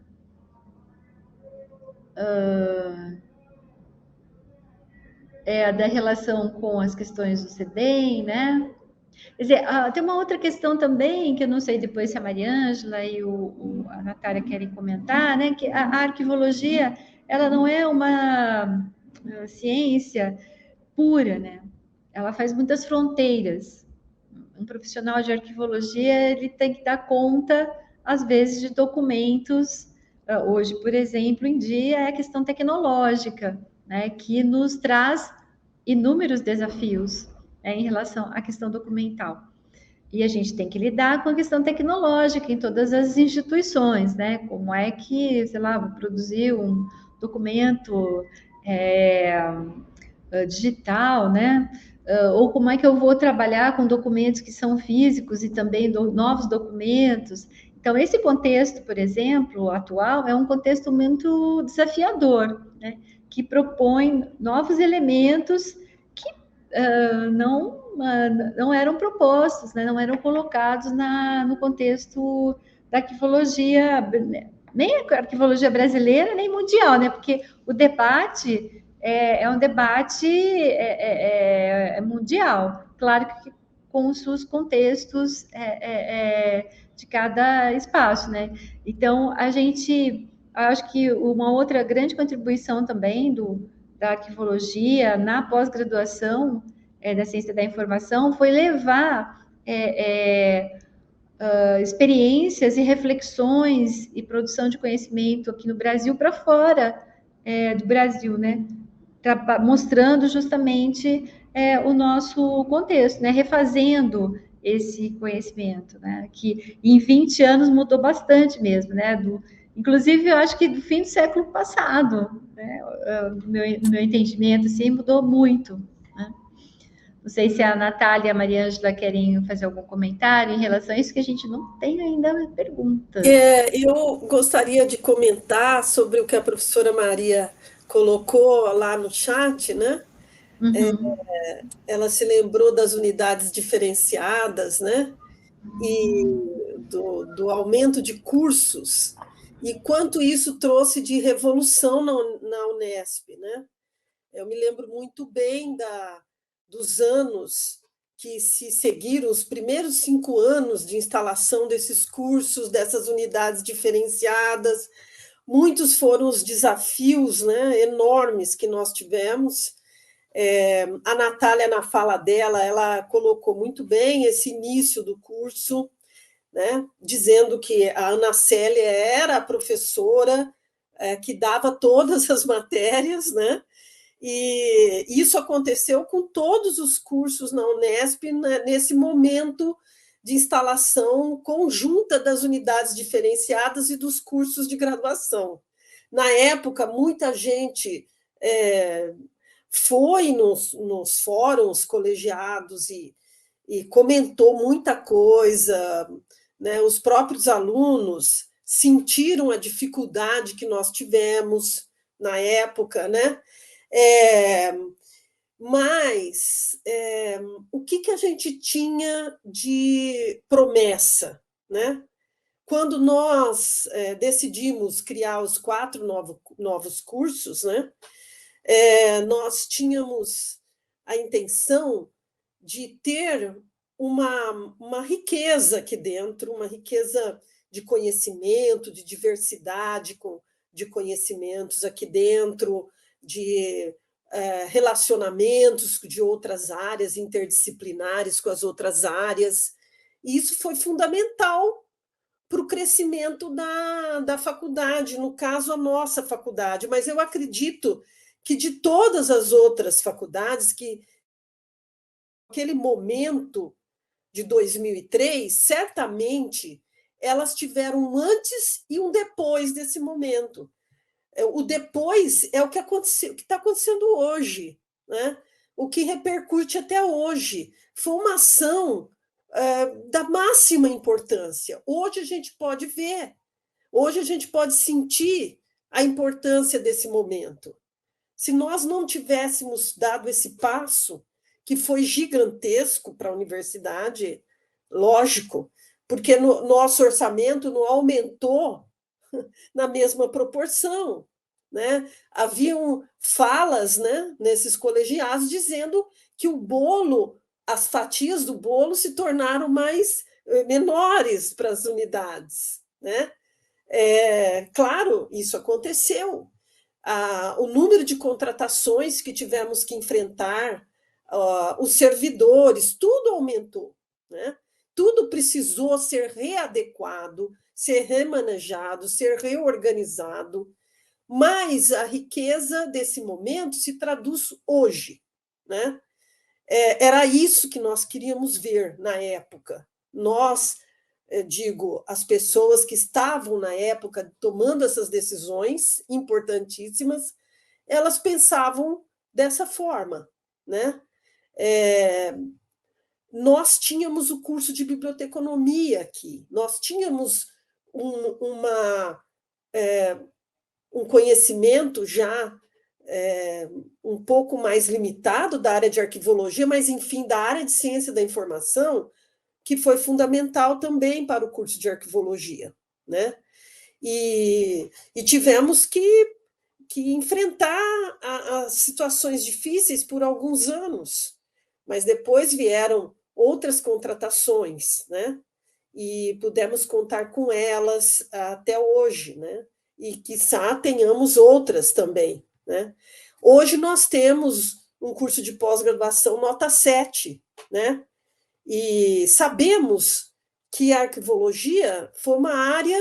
Da relação com as questões do CEDEM, né? Quer dizer, tem uma outra questão também, que eu não sei depois se a Mariângela e a Natália querem comentar, né? Que a arquivologia, ela não é uma ciência pura, né? Ela faz muitas fronteiras. Um profissional de arquivologia, ele tem que dar conta, às vezes, de documentos. Hoje, por exemplo, em dia, é a questão tecnológica, né? Que nos traz inúmeros desafios, em relação à questão documental. E a gente tem que lidar com a questão tecnológica em todas as instituições, né? Como é que, sei lá, vou produzir um documento digital, né? Ou como é que eu vou trabalhar com documentos que são físicos e também novos documentos. Então, esse contexto, por exemplo, atual, é um contexto muito desafiador, né? Que propõe novos elementos que não eram propostos, né? Não eram colocados no contexto da arquivologia, nem a arquivologia brasileira, nem mundial, né? Porque o debate é um debate mundial, claro que com os seus contextos de cada espaço, né? Então, acho que uma outra grande contribuição também da arquivologia na pós-graduação da ciência da informação foi levar experiências e reflexões e produção de conhecimento aqui no Brasil para fora do Brasil, né? Mostrando justamente o nosso contexto, né? Refazendo esse conhecimento, né? Que em 20 anos mudou bastante mesmo, né? Inclusive, eu acho que do fim do século passado, né? No meu entendimento, assim, mudou muito, né? Não sei se a Natália e a Mariângela querem fazer algum comentário em relação a isso, que a gente não tem ainda perguntas. Eu gostaria de comentar sobre o que a professora Maria colocou lá no chat, né? Uhum. Ela se lembrou das unidades diferenciadas, né? E do aumento de cursos, e quanto isso trouxe de revolução na Unesp, né? Eu me lembro muito bem dos anos que se seguiram, os primeiros 5 anos de instalação desses cursos, dessas unidades diferenciadas. Muitos foram os desafios, né, enormes que nós tivemos. A Natália, na fala dela, ela colocou muito bem esse início do curso, né, dizendo que a Ana Célia era a professora que dava todas as matérias, né? E isso aconteceu com todos os cursos na Unesp, né, nesse momento de instalação conjunta das unidades diferenciadas e dos cursos de graduação. Na época, muita gente foi nos fóruns colegiados e comentou muita coisa, né? Os próprios alunos sentiram a dificuldade que nós tivemos na época, né? Mas o que a gente tinha de promessa, né? Quando nós decidimos criar os 4 novos cursos, né? Nós tínhamos a intenção de ter uma riqueza aqui dentro, uma riqueza de conhecimento, de diversidade de conhecimentos aqui dentro, de relacionamentos de outras áreas interdisciplinares com as outras áreas. E isso foi fundamental para o crescimento da faculdade, no caso, a nossa faculdade. Mas eu acredito que de todas as outras faculdades, que aquele momento de 2003, certamente elas tiveram um antes e um depois desse momento. O depois é o que aconteceu, o que está acontecendo hoje, né? O que repercute até hoje. Foi uma ação da máxima importância. Hoje a gente pode ver, hoje a gente pode sentir a importância desse momento. Se nós não tivéssemos dado esse passo, que foi gigantesco para a universidade, lógico, porque nosso orçamento não aumentou na mesma proporção, né? Haviam falas, né, nesses colegiados dizendo que o bolo, as fatias do bolo se tornaram menores para as unidades, né? Claro, isso aconteceu. O número de contratações que tivemos que enfrentar, os servidores, tudo aumentou, né? Tudo precisou ser readequado, ser remanejado, ser reorganizado, mas a riqueza desse momento se traduz hoje, né? Era isso que nós queríamos ver na época. Nós, digo, as pessoas que estavam na época tomando essas decisões importantíssimas, elas pensavam dessa forma, né? Nós tínhamos o curso de biblioteconomia aqui, nós tínhamos um conhecimento já um pouco mais limitado da área de arquivologia, mas, enfim, da área de ciência da informação, que foi fundamental também para o curso de arquivologia, né? E tivemos que enfrentar as situações difíceis por alguns anos, mas depois vieram outras contratações, né? E pudemos contar com elas até hoje, né? E, quiçá, tenhamos outras também, né? Hoje nós temos um curso de pós-graduação nota 7, né? E sabemos que a arquivologia foi uma área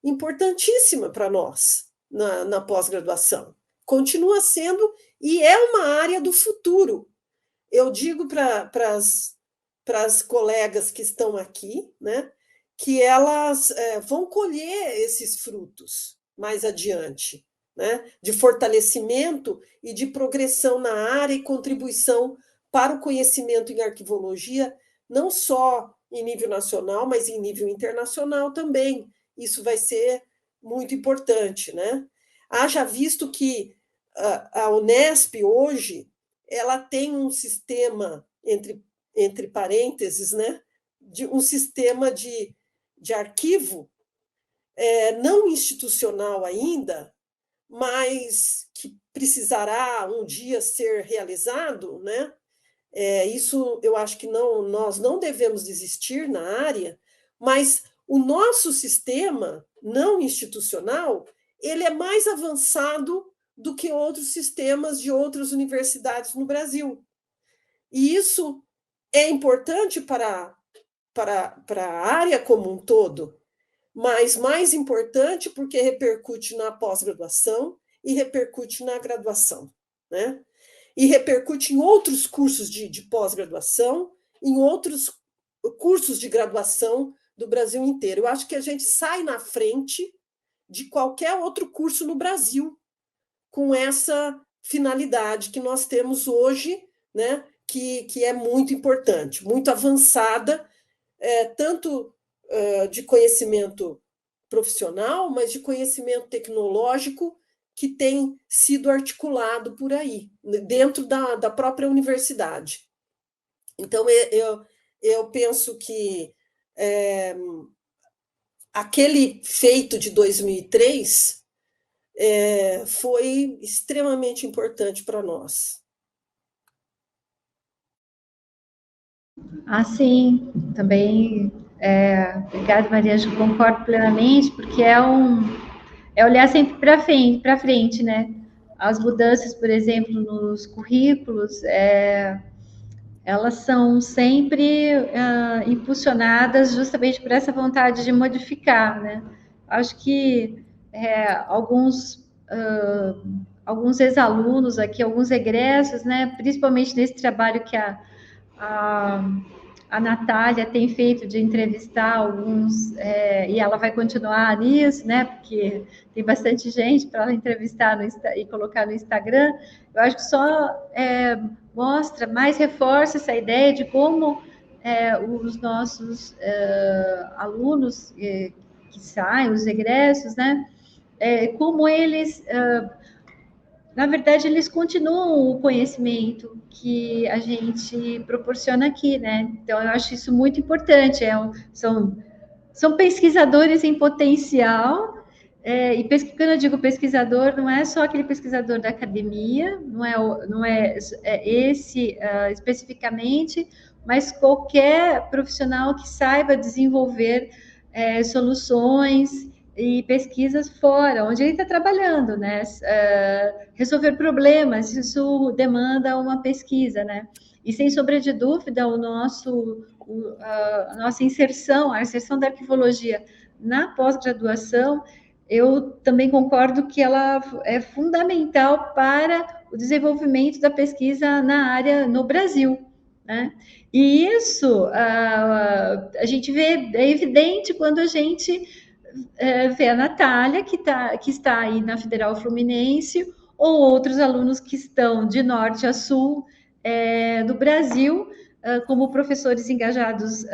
importantíssima para nós na pós-graduação. Continua sendo e é uma área do futuro. Eu digo para as colegas que estão aqui, né, que elas vão colher esses frutos mais adiante, né, de fortalecimento e de progressão na área e contribuição para o conhecimento em arquivologia, não só em nível nacional, mas em nível internacional também. Isso vai ser muito importante, né? Haja visto que a Unesp hoje ela tem um sistema, entre parênteses, né, um sistema de arquivo não institucional ainda, mas que precisará um dia ser realizado, né? Isso eu acho que nós não devemos desistir na área, mas o nosso sistema não institucional ele é mais avançado do que outros sistemas de outras universidades no Brasil. E isso é importante para a área como um todo, mas mais importante porque repercute na pós-graduação e repercute na graduação, né? E repercute em outros cursos de pós-graduação, em outros cursos de graduação do Brasil inteiro. Eu acho que a gente sai na frente de qualquer outro curso no Brasil com essa finalidade que nós temos hoje, né, que é muito importante, muito avançada, tanto de conhecimento profissional, mas de conhecimento tecnológico que tem sido articulado por aí, dentro da própria universidade. Então, eu penso que aquele feito de 2003 foi extremamente importante para nós. Sim, também. Obrigada, Maria, eu concordo plenamente, porque é olhar sempre para frente, né? As mudanças, por exemplo, nos currículos, elas são sempre impulsionadas justamente por essa vontade de modificar, né? Acho que alguns ex-alunos aqui, alguns egressos, né? Principalmente nesse trabalho que a Natália tem feito de entrevistar alguns, e ela vai continuar nisso, né? Porque tem bastante gente para ela entrevistar e colocar no Instagram. Eu acho que só mostra, mais reforça essa ideia de como os nossos alunos que saem, os egressos, né? Como eles na verdade, eles continuam o conhecimento que a gente proporciona aqui, né? Então, eu acho isso muito importante. São são pesquisadores em potencial. E quando eu digo pesquisador, não é só aquele pesquisador da academia, não é esse especificamente, mas qualquer profissional que saiba desenvolver soluções e pesquisas fora, onde ele está trabalhando, né? Resolver problemas, isso demanda uma pesquisa, né? E sem sombra de dúvida, a nossa inserção, a inserção da arquivologia na pós-graduação, eu também concordo que ela é fundamental para o desenvolvimento da pesquisa na área no Brasil, né? E isso a gente vê, é evidente quando a gente vê a Natália, que está aí na Federal Fluminense, ou outros alunos que estão de norte a sul do Brasil, como professores engajados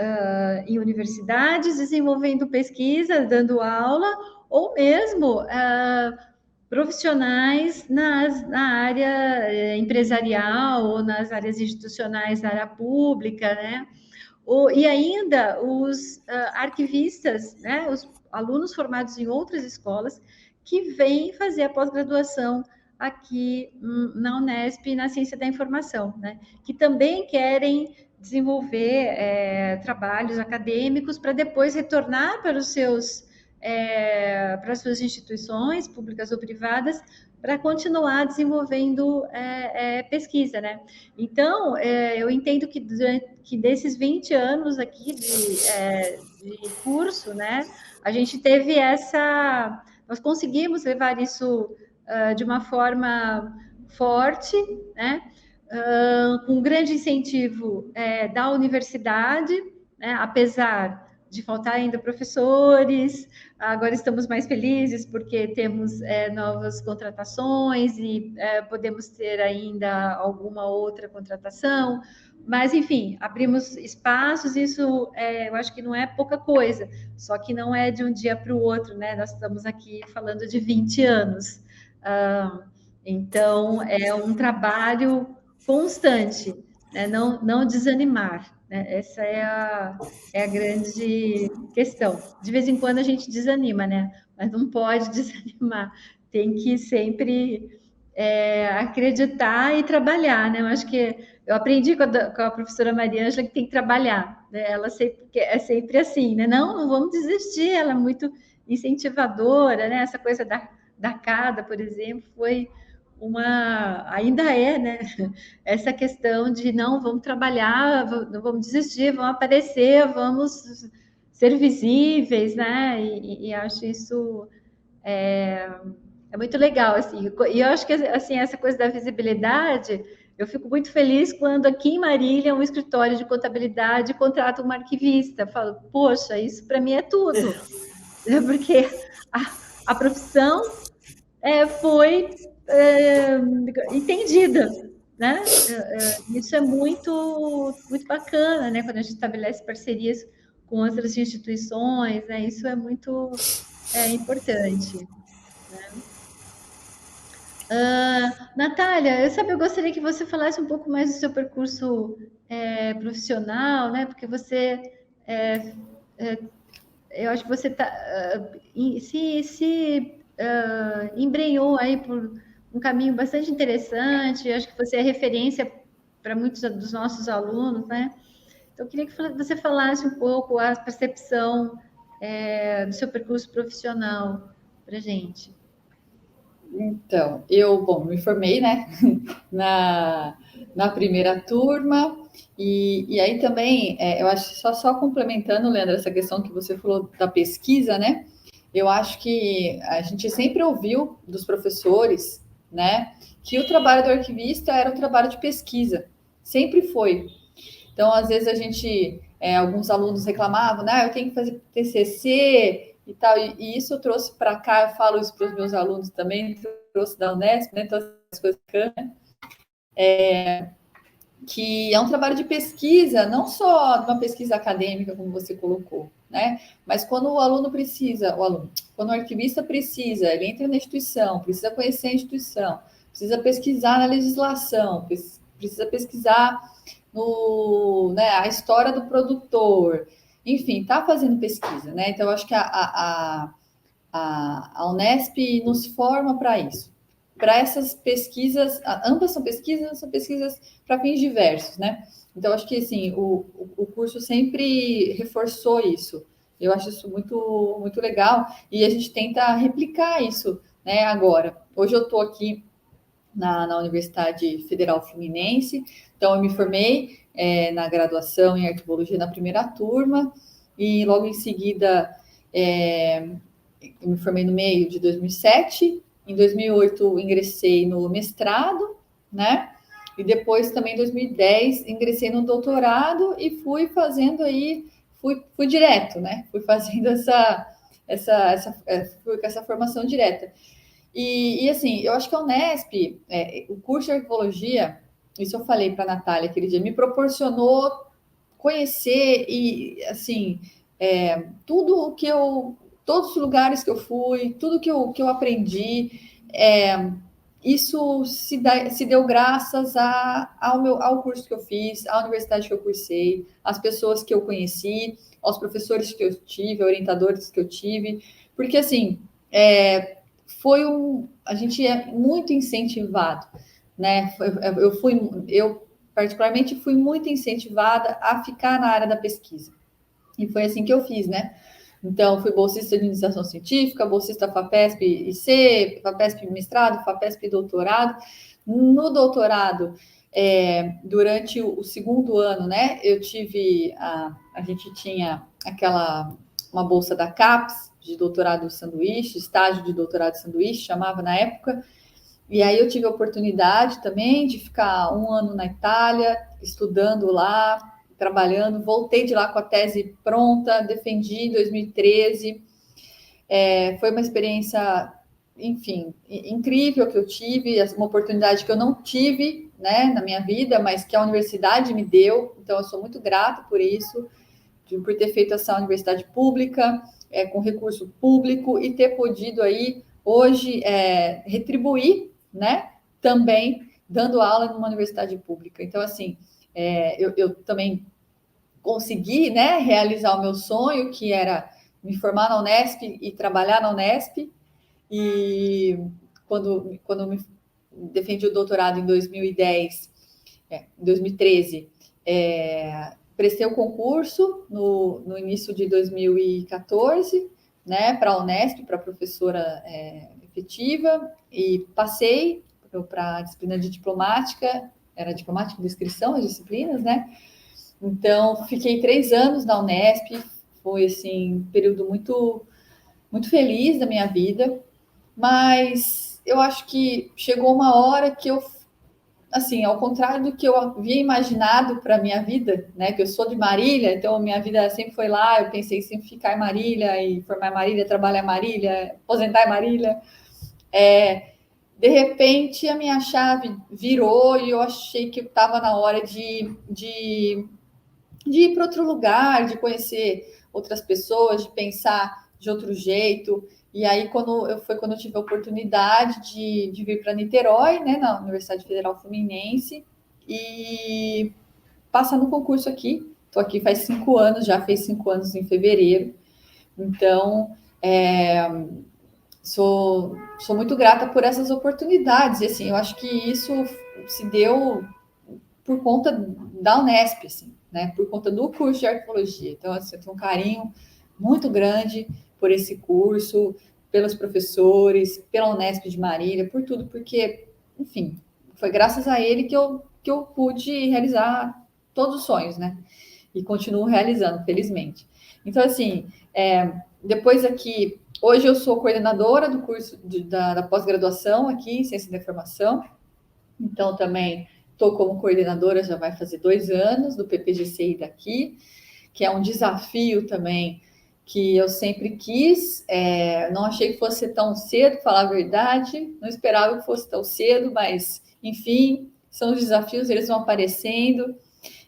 em universidades, desenvolvendo pesquisa, dando aula, ou mesmo profissionais na área empresarial ou nas áreas institucionais da área pública, né? E ainda os arquivistas, né? Os alunos formados em outras escolas que vêm fazer a pós-graduação aqui na Unesp, na ciência da informação, né? Que também querem desenvolver trabalhos acadêmicos para depois retornar para para as suas instituições, públicas ou privadas, para continuar desenvolvendo pesquisa, né? Então, eu entendo que desses 20 anos aqui de curso, né, a gente teve nós conseguimos levar isso de uma forma forte, né? Com grande incentivo da universidade, né, apesar de faltar ainda professores, agora estamos mais felizes porque temos novas contratações e podemos ter ainda alguma outra contratação, mas enfim, abrimos espaços, isso eu acho que não é pouca coisa, só que não é de um dia para o outro, né? Nós estamos aqui falando de 20 anos. Então, é um trabalho constante, né? Não desanimar, né? Essa é a grande questão. De vez em quando a gente desanima, né? Mas não pode desanimar, tem que sempre acreditar e trabalhar, né? Eu acho que eu aprendi com a professora Maria Ângela que tem que trabalhar, né? Ela é sempre assim, né? Não vamos desistir, ela é muito incentivadora, né? Essa coisa da CADA, por exemplo, foi ainda é, né? Essa questão de não, vamos trabalhar, não vamos desistir, vamos aparecer, vamos ser visíveis, né? E acho isso muito legal, assim. E eu acho que assim, essa coisa da visibilidade, eu fico muito feliz quando aqui em Marília um escritório de contabilidade contrata uma arquivista. Eu falo, poxa, isso para mim é tudo, porque a profissão foi entendida, né? Isso é muito, muito bacana, né? Quando a gente estabelece parcerias com outras instituições, né? Isso é muito importante. Né? Natália, eu gostaria que você falasse um pouco mais do seu percurso profissional, né? Porque você, eu acho que você se embrenhou aí por um caminho bastante interessante. Eu acho que você é referência para muitos dos nossos alunos, né? Então, eu queria que você falasse um pouco a percepção do seu percurso profissional para a gente. Então, me formei, né, na primeira turma, e aí também, eu acho, só complementando, Leandro, essa questão que você falou da pesquisa, né, eu acho que a gente sempre ouviu dos professores, né, que o trabalho do arquivista era um trabalho de pesquisa, sempre foi. Então, às vezes alguns alunos reclamavam, né, eu tenho que fazer TCC, e tal, e isso eu trouxe para cá, eu falo isso para os meus alunos também, trouxe da Unesp, né, todas as coisas que é um trabalho de pesquisa, não só uma pesquisa acadêmica, como você colocou, né, mas quando o aluno precisa, quando o arquivista precisa, ele entra na instituição, precisa conhecer a instituição, precisa pesquisar na legislação, precisa pesquisar a história do produtor, enfim, está fazendo pesquisa, né? Então, eu acho que a Unesp nos forma para isso, para essas pesquisas, ambas são pesquisas para fins diversos, né? Então, acho que assim, o curso sempre reforçou isso. Eu acho isso muito, muito legal e a gente tenta replicar isso, né, agora. Hoje eu estou aqui na Universidade Federal Fluminense, então eu me formei na graduação em Arquivologia na primeira turma e logo em seguida eu me formei no meio de 2007, em 2008 ingressei no mestrado, né? E depois também em 2010 ingressei no doutorado e fui fazendo aí, fui direto, né? Fui fazendo fui com essa formação direta. E assim, eu acho que a Unesp, o curso de arquivologia, isso eu falei para a Natália aquele dia, me proporcionou conhecer e assim, tudo o que eu, todos os lugares que eu fui, tudo que eu aprendi, isso se deu graças ao curso que eu fiz, à universidade que eu cursei, às pessoas que eu conheci, aos professores que eu tive, orientadores que eu tive, porque assim, a gente é muito incentivado, né? Eu particularmente fui muito incentivada a ficar na área da pesquisa. E foi assim que eu fiz, né? Então, fui bolsista de iniciação científica, bolsista FAPESP IC, FAPESP mestrado, FAPESP doutorado. No doutorado, durante o segundo ano, né? A gente tinha uma bolsa da CAPES, de doutorado sanduíche, estágio de doutorado sanduíche, chamava na época. E aí eu tive a oportunidade também de ficar um ano na Itália, estudando lá, trabalhando. Voltei de lá com a tese pronta, defendi em 2013. Foi uma experiência, enfim, incrível que eu tive, uma oportunidade que eu não tive, né, na minha vida, mas que a universidade me deu. Então, eu sou muito grata por isso, por ter feito essa universidade pública, com recurso público e ter podido aí hoje retribuir, né, também dando aula numa universidade pública. Então, assim, eu também consegui, né, realizar o meu sonho, que era me formar na Unesp e trabalhar na Unesp. E quando me defendi o doutorado em 2010, em 2013, prestei o concurso no início de 2014, né, para a Unesp, para professora efetiva, e passei para a disciplina de diplomática, era diplomática de inscrição, as disciplinas, né? Então, fiquei 3 anos na Unesp, foi, assim, um período muito, muito feliz da minha vida, mas eu acho que chegou uma hora que eu, assim, ao contrário do que eu havia imaginado para a minha vida, né, que eu sou de Marília, então minha vida sempre foi lá, eu pensei sempre ficar em Marília e formar em Marília, trabalhar em Marília, aposentar em Marília. De repente, a minha chave virou e eu achei que estava na hora de ir para outro lugar, de conhecer outras pessoas, de pensar de outro jeito. E aí, quando eu tive a oportunidade de vir para Niterói, né, na Universidade Federal Fluminense, e passar no concurso aqui. Estou aqui faz 5 anos, já fez 5 anos em fevereiro. Então, sou muito grata por essas oportunidades. E, assim, eu acho que isso se deu por conta da Unesp, assim, né? Por conta do curso de arqueologia. Então, assim, eu tenho um carinho muito grande por esse curso, pelos professores, pela Unesp de Marília, por tudo, porque, enfim, foi graças a ele que eu pude realizar todos os sonhos, né? E continuo realizando, felizmente. Então, assim, depois aqui, hoje eu sou coordenadora do curso da pós-graduação aqui em Ciência da Informação, então também estou como coordenadora, já vai fazer 2 anos, do PPGCI daqui, que é um desafio também que eu sempre quis. Não achei que fosse tão cedo, falar a verdade, não esperava que fosse tão cedo, mas, enfim, são os desafios, eles vão aparecendo.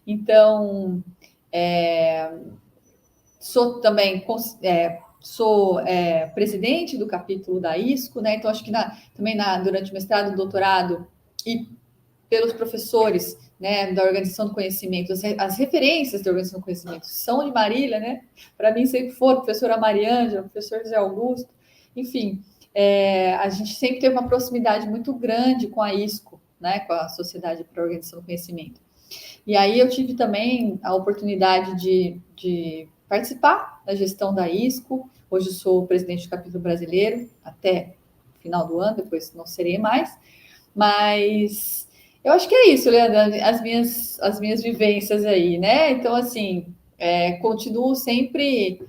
Então, sou também presidente do capítulo da ISCO, né? Então, acho que durante o mestrado, doutorado e pelos professores, né, da organização do conhecimento, as referências da organização do conhecimento são de Marília, né? Para mim sempre foram professora Mariângela, professor José Augusto, enfim, a gente sempre teve uma proximidade muito grande com a ISCO, né, com a Sociedade para a Organização do Conhecimento. E aí eu tive também a oportunidade de participar da gestão da ISCO. Hoje eu sou presidente do capítulo brasileiro, até o final do ano, depois não serei mais. Mas eu acho que é isso, Leandro, as minhas vivências aí, né? Então, assim, continuo sempre,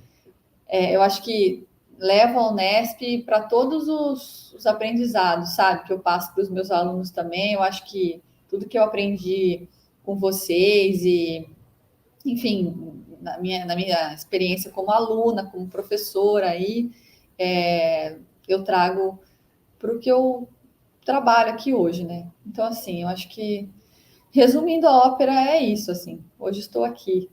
eu acho que levo a Unesp para todos os aprendizados, sabe? Que eu passo para os meus alunos também. Eu acho que tudo que eu aprendi com vocês e, enfim, na minha experiência como aluna, como professora aí, eu trago para o que eu trabalho aqui hoje, né? Então, assim, eu acho que, resumindo a ópera, é isso, assim. Hoje estou aqui.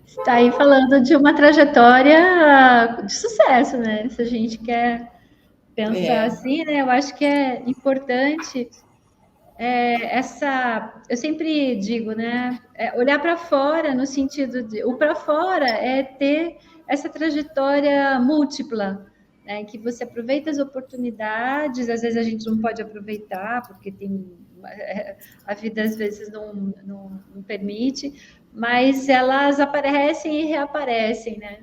Está aí falando de uma trajetória de sucesso, né? Se a gente quer pensar assim, né? Eu acho que é importante eu sempre digo, né? Olhar para fora no sentido de o para fora é ter essa trajetória múltipla, né? Que você aproveita as oportunidades, às vezes a gente não pode aproveitar porque a vida às vezes não permite, mas elas aparecem e reaparecem, né?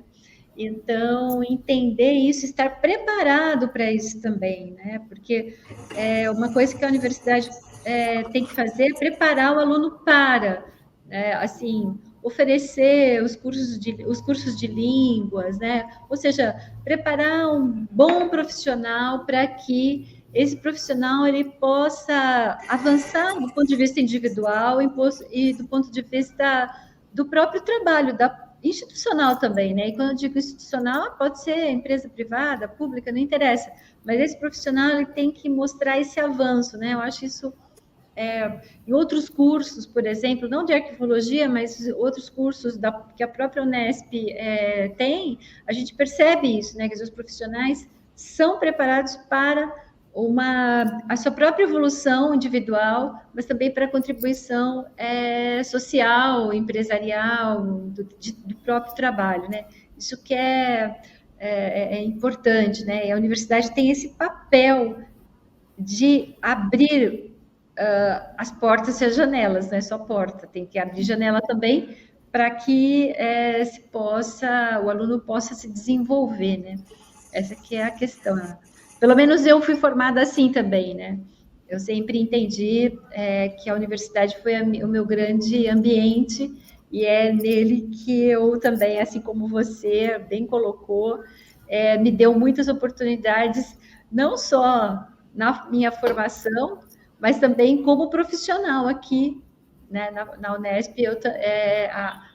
Então, entender isso, estar preparado para isso também, né? Porque uma coisa que a universidade tem que fazer é preparar o aluno para, assim, oferecer os cursos de línguas, né? Ou seja, preparar um bom profissional para que esse profissional ele possa avançar do ponto de vista individual e do ponto de vista do próprio trabalho, da institucional também, né? E quando eu digo institucional, pode ser empresa privada, pública, não interessa. Mas esse profissional ele tem que mostrar esse avanço, né? Eu acho isso em outros cursos, por exemplo, não de arquivologia, mas outros cursos que a própria Unesp tem, a gente percebe isso, né? Que os profissionais são preparados para a sua própria evolução individual, mas também para a contribuição social, empresarial, do próprio trabalho, né? Isso que é importante, né? E a universidade tem esse papel de abrir as portas e as janelas, não é só porta, tem que abrir janela também para que o aluno possa se desenvolver, né? Essa que é a questão. Pelo menos eu fui formada assim também, né? Eu sempre entendi que a universidade foi o meu grande ambiente e é nele que eu também, assim como você bem colocou, me deu muitas oportunidades, não só na minha formação, mas também como profissional aqui, né, na Unesp,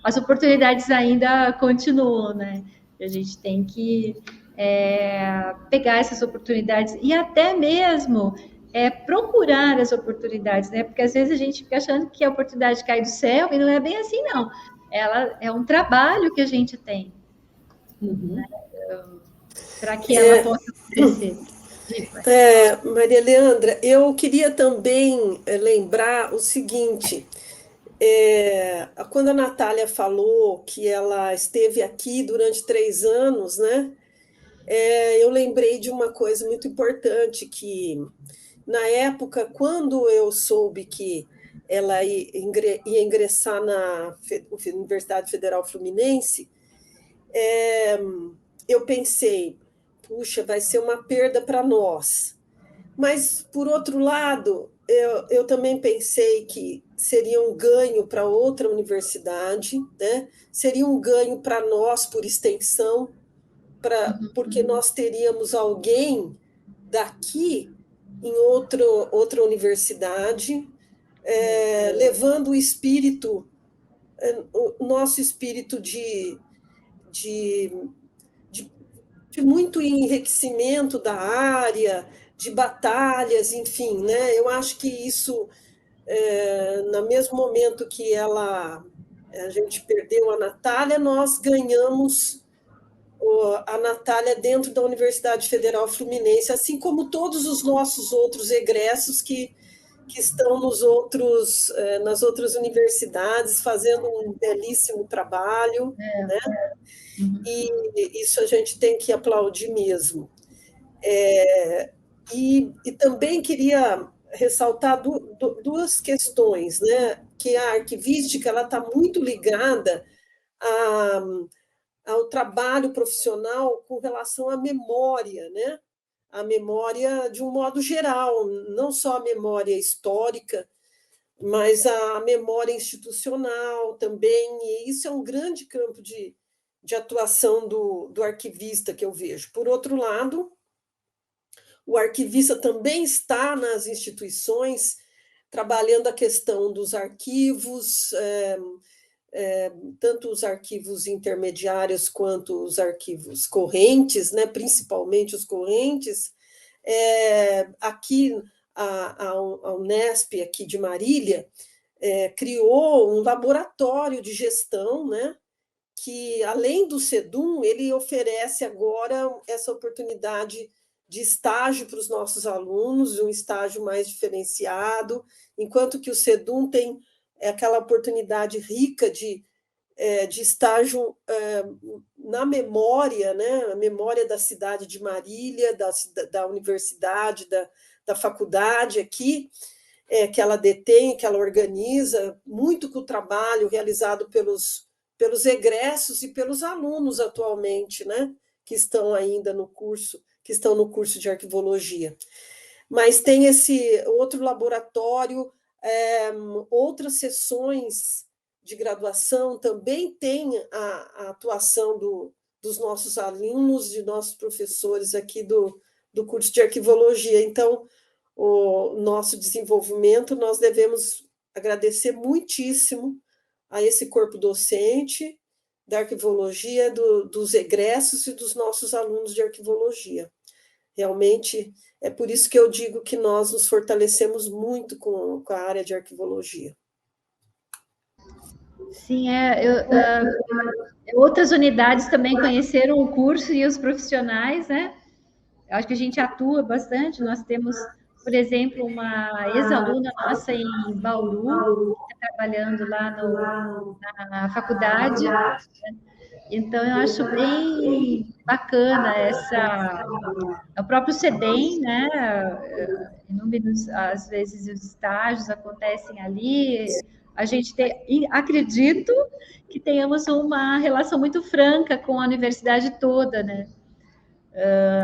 as oportunidades ainda continuam, né? A gente tem que pegar essas oportunidades e até mesmo procurar as oportunidades, né? Porque às vezes a gente fica achando que a oportunidade cai do céu e não é bem assim, não. Ela é um trabalho que a gente tem, né? Para que ela possa acontecer. Maria Leandra, eu queria também lembrar o seguinte: quando a Natália falou que ela esteve aqui durante 3 anos, né? Eu lembrei de uma coisa muito importante que, na época, quando eu soube que ela ia ingressar na Universidade Federal Fluminense, eu pensei, puxa, vai ser uma perda para nós. Mas, por outro lado, eu também pensei que seria um ganho para outra universidade, né? Seria um ganho para nós, por extensão, porque nós teríamos alguém daqui em outra universidade, levando o espírito, o nosso espírito de muito enriquecimento da área, de batalhas, enfim, né? Eu acho que isso, no mesmo momento que a gente perdeu a Natália, nós ganhamos a Natália dentro da Universidade Federal Fluminense, assim como todos os nossos outros egressos que que estão nas outras universidades fazendo um belíssimo trabalho, né? E isso a gente tem que aplaudir mesmo. E também queria ressaltar duas questões, né? Que a arquivística ela está muito ligada ao trabalho profissional com relação à memória, né? A memória de um modo geral, não só a memória histórica, mas a memória institucional também, e isso é um grande campo de atuação do arquivista que eu vejo. Por outro lado, o arquivista também está nas instituições trabalhando a questão dos arquivos, tanto os arquivos intermediários quanto os arquivos correntes, né, principalmente os correntes. Aqui, a Unesp, aqui de Marília, criou um laboratório de gestão, né, que, além do SEDUM, ele oferece agora essa oportunidade de estágio para os nossos alunos, um estágio mais diferenciado, enquanto que o SEDUM tem aquela oportunidade rica de estágio na memória, né? A memória da cidade de Marília, da universidade, da faculdade aqui, que ela detém, que ela organiza, muito com o trabalho realizado pelos egressos e pelos alunos atualmente, né? Que estão ainda no curso, que estão no curso de arquivologia. Mas tem esse outro laboratório, outras sessões de graduação também tem a atuação dos nossos alunos, de nossos professores aqui do curso de arquivologia. Então, o nosso desenvolvimento, nós devemos agradecer muitíssimo a esse corpo docente da arquivologia, dos egressos e dos nossos alunos de arquivologia. Realmente, é por isso que eu digo que nós nos fortalecemos muito com a área de arquivologia. Sim, outras unidades também conheceram o curso e os profissionais, né? Eu acho que a gente atua bastante. Nós temos, por exemplo, uma ex-aluna nossa em Bauru, que está trabalhando lá na faculdade. Então, eu acho bem bacana o próprio SEDEM, né? Inúmeros, às vezes, os estágios acontecem ali. A gente acredito que tenhamos uma relação muito franca com a universidade toda, né?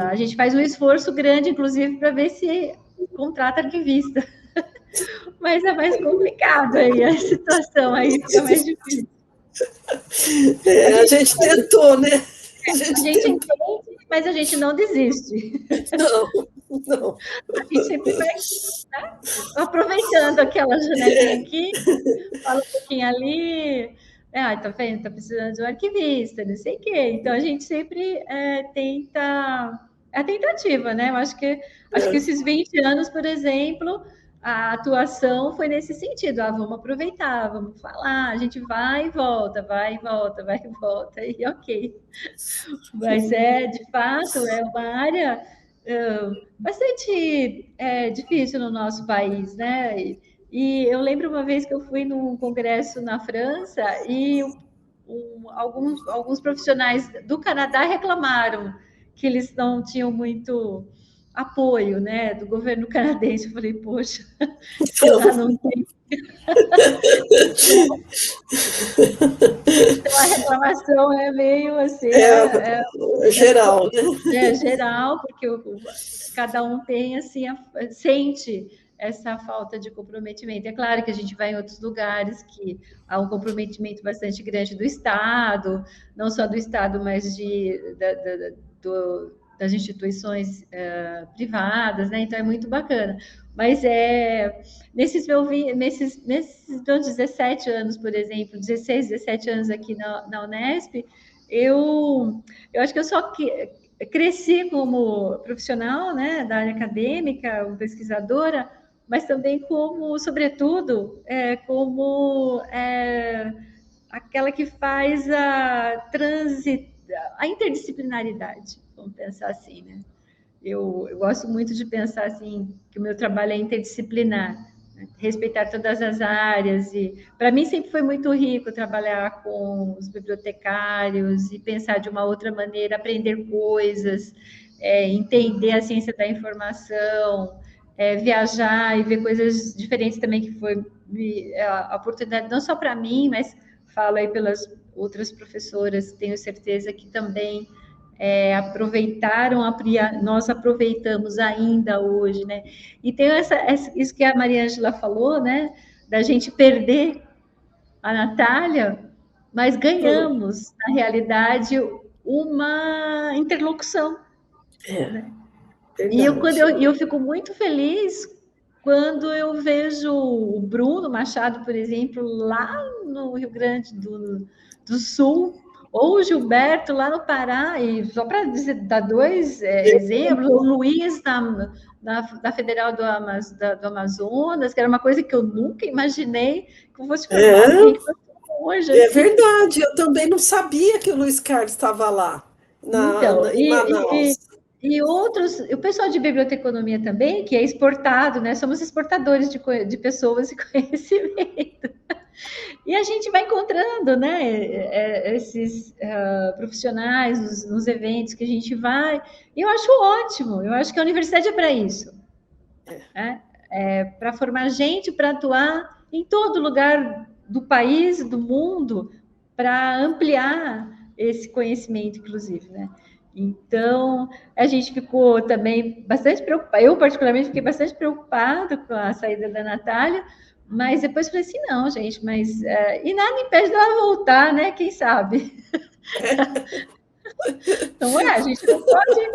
A gente faz um esforço grande, inclusive, para ver se contrata arquivista. Mas é mais complicado aí, a situação aí fica mais difícil. A gente tentou, né? A gente entende, mas a gente não desiste. Não. A gente sempre vai, né, aproveitando aquela janelinha aqui, fala um pouquinho ali, tá vendo? Tá precisando de um arquivista, não sei o quê. Então, a gente sempre tenta... É a tentativa, né? Eu acho que esses 20 anos, por exemplo, a atuação foi nesse sentido. Vamos aproveitar, vamos falar, a gente vai e volta, vai e volta, vai e volta, e ok. Mas de fato, é uma área bastante difícil no nosso país, né? E eu lembro uma vez que eu fui num congresso na França e alguns profissionais do Canadá reclamaram que eles não tinham muito apoio, né, do governo canadense. Eu falei, poxa, sei lá, não tem. Então, a reclamação é meio assim... geral, né? É geral, porque cada um tem, assim, sente essa falta de comprometimento. É claro que a gente vai em outros lugares que há um comprometimento bastante grande do Estado, não só do Estado, mas das instituições privadas, né? Então, é muito bacana. Mas nesses meus 17 anos, por exemplo, 16, 17 anos aqui na Unesp, eu acho que eu só cresci como profissional, né, da área acadêmica, uma pesquisadora, mas também como, sobretudo, como aquela que faz a interdisciplinaridade, vamos pensar assim, né? Eu gosto muito de pensar assim que o meu trabalho é interdisciplinar, respeitar todas as áreas. E para mim sempre foi muito rico trabalhar com os bibliotecários e pensar de uma outra maneira, aprender coisas, entender a ciência da informação, viajar e ver coisas diferentes também, que foi a oportunidade não só para mim, mas falo aí pelas outras professoras, tenho certeza que também aproveitaram, nós aproveitamos ainda hoje, né? E tem isso que a Maria Ângela falou, né? Da gente perder a Natália, mas ganhamos, na realidade, uma interlocução. Né? E eu fico muito feliz quando eu vejo o Bruno Machado, por exemplo, lá no Rio Grande do Sul, ou o Gilberto lá no Pará, e só para dar dois exemplos, o Luiz na Federal do Amazonas, que era uma coisa que eu nunca imaginei que eu fosse formar hoje. É verdade, eu também não sabia que o Luiz Carlos estava lá, em Manaus. E outros, o pessoal de biblioteconomia também, que é exportado, né? Somos exportadores de pessoas e conhecimento. E a gente vai encontrando, né, esses profissionais nos eventos que a gente vai. E eu acho ótimo, eu acho que a universidade é para isso. Para formar gente, para atuar em todo lugar do país, do mundo, para ampliar esse conhecimento, inclusive, né? Então, a gente ficou também bastante preocupada, eu particularmente fiquei bastante preocupada com a saída da Natália, mas depois falei assim, não, gente, mas... e nada impede dela voltar, né? Quem sabe? Então, a gente não pode...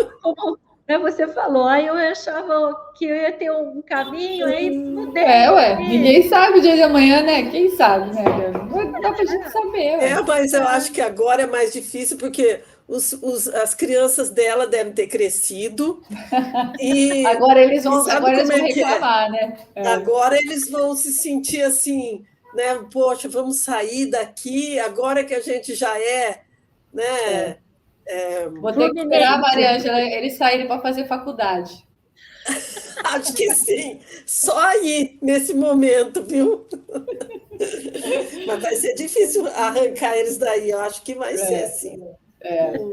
Como você falou, aí eu achava que eu ia ter um caminho, aí mudei. Ninguém sabe o dia de amanhã, né? Quem sabe, né? Não dá pra gente saber. Mas eu acho que agora é mais difícil, porque as crianças dela devem ter crescido. E agora eles vão reclamar, né? Agora eles vão se sentir assim, né? Poxa, vamos sair daqui, agora que a gente já né? Vou ter que esperar a Maria Ângela eles saírem para fazer faculdade. Acho que sim, só aí, nesse momento, viu? Mas vai ser difícil arrancar eles daí, eu acho que vai ser sim.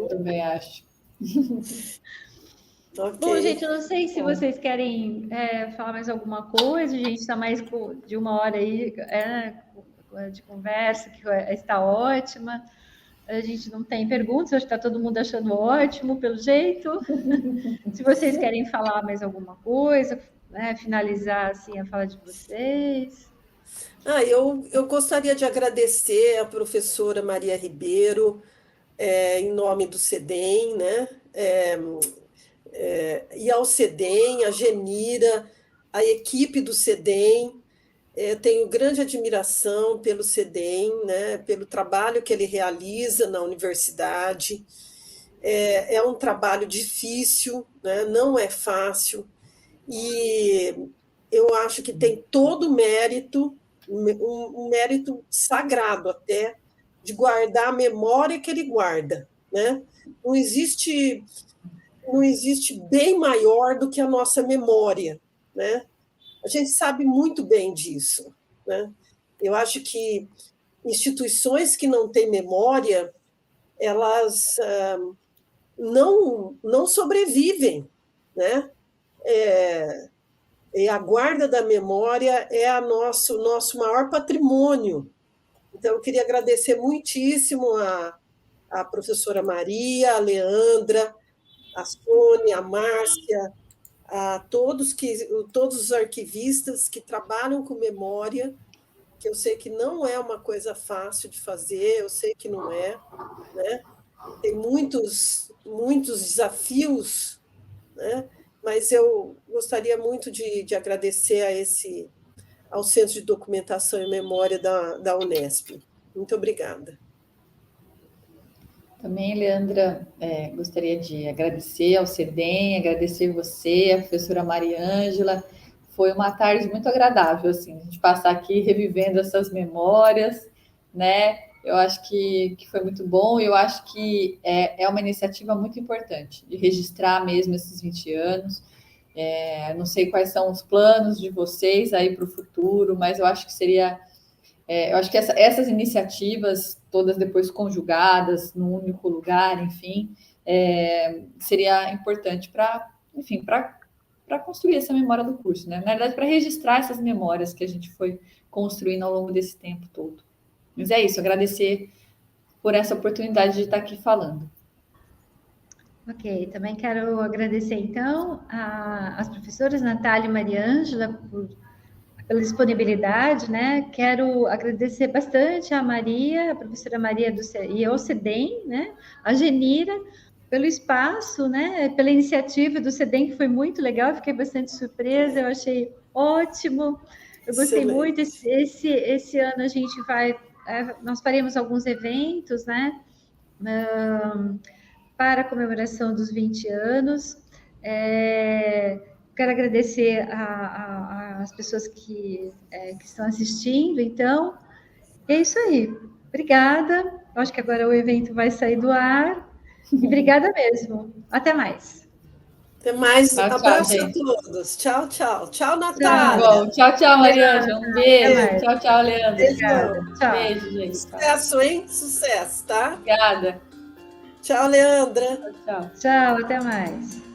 Também acho. Okay. Bom, gente, eu não sei se vocês querem falar mais alguma coisa, a gente está mais de uma hora aí de conversa, que está ótima. A gente não tem perguntas, acho que está todo mundo achando ótimo, pelo jeito. Se vocês querem falar mais alguma coisa, né, finalizar assim, a fala de vocês. Eu gostaria de agradecer a professora Maria Ribeiro, em nome do CEDEM, né? E ao CEDEM, a Genira, a equipe do CEDEM. Tenho grande admiração pelo CEDEM, né, pelo trabalho que ele realiza na universidade. É um trabalho difícil, né, não é fácil, e eu acho que tem todo o mérito, um mérito sagrado até, de guardar a memória que ele guarda. Né? Não existe bem maior do que a nossa memória, né? A gente sabe muito bem disso, né? Eu acho que instituições que não têm memória, elas não sobrevivem, né? E a guarda da memória é o nosso maior patrimônio. Então, eu queria agradecer muitíssimo a professora Maria, a Leandra, a Sônia, a Márcia, a todos os arquivistas que trabalham com memória, que eu sei que não é uma coisa fácil de fazer, eu sei que não é, né? Tem muitos desafios, né? Mas eu gostaria muito de agradecer ao Centro de Documentação e Memória da Unesp. Muito obrigada. Também, Leandra, gostaria de agradecer ao CEDEM, agradecer você, a professora Maria Ângela. Foi uma tarde muito agradável, assim, a gente passar aqui revivendo essas memórias, né? Eu acho que foi muito bom, e eu acho que é uma iniciativa muito importante de registrar mesmo esses 20 anos. Não sei quais são os planos de vocês aí para o futuro, mas eu acho que seria... eu acho que essas iniciativas, todas depois conjugadas num único lugar, enfim, seria importante para, enfim, para construir essa memória do curso, né? Na verdade, para registrar essas memórias que a gente foi construindo ao longo desse tempo todo. Mas é isso, agradecer por essa oportunidade de estar aqui falando. Ok, também quero agradecer, então, às professoras Natália e Maria Ângela pela disponibilidade, né? Quero agradecer bastante a Maria, a professora Maria e ao CEDEM, né? A Genira, pelo espaço, né? Pela iniciativa do CEDEM, que foi muito legal, eu fiquei bastante surpresa, eu achei ótimo, eu gostei muito. Esse ano a gente nós faremos alguns eventos, né? Para a comemoração dos 20 anos. Quero agradecer às pessoas que estão assistindo, então, é isso aí. Obrigada. Acho que agora o evento vai sair do ar. E obrigada mesmo. Até mais. Até mais. Tchau, Abraço tchau, a todos. Tchau, tchau. Tchau, Natália. Natália. Tchau, tchau, Mariângela. Um beijo. Tchau, tchau, Leandro. Obrigada. Tchau. Beijo, gente. Sucesso, hein? Sucesso, tá? Obrigada. Tchau, Leandra. Tchau. Tchau, até mais.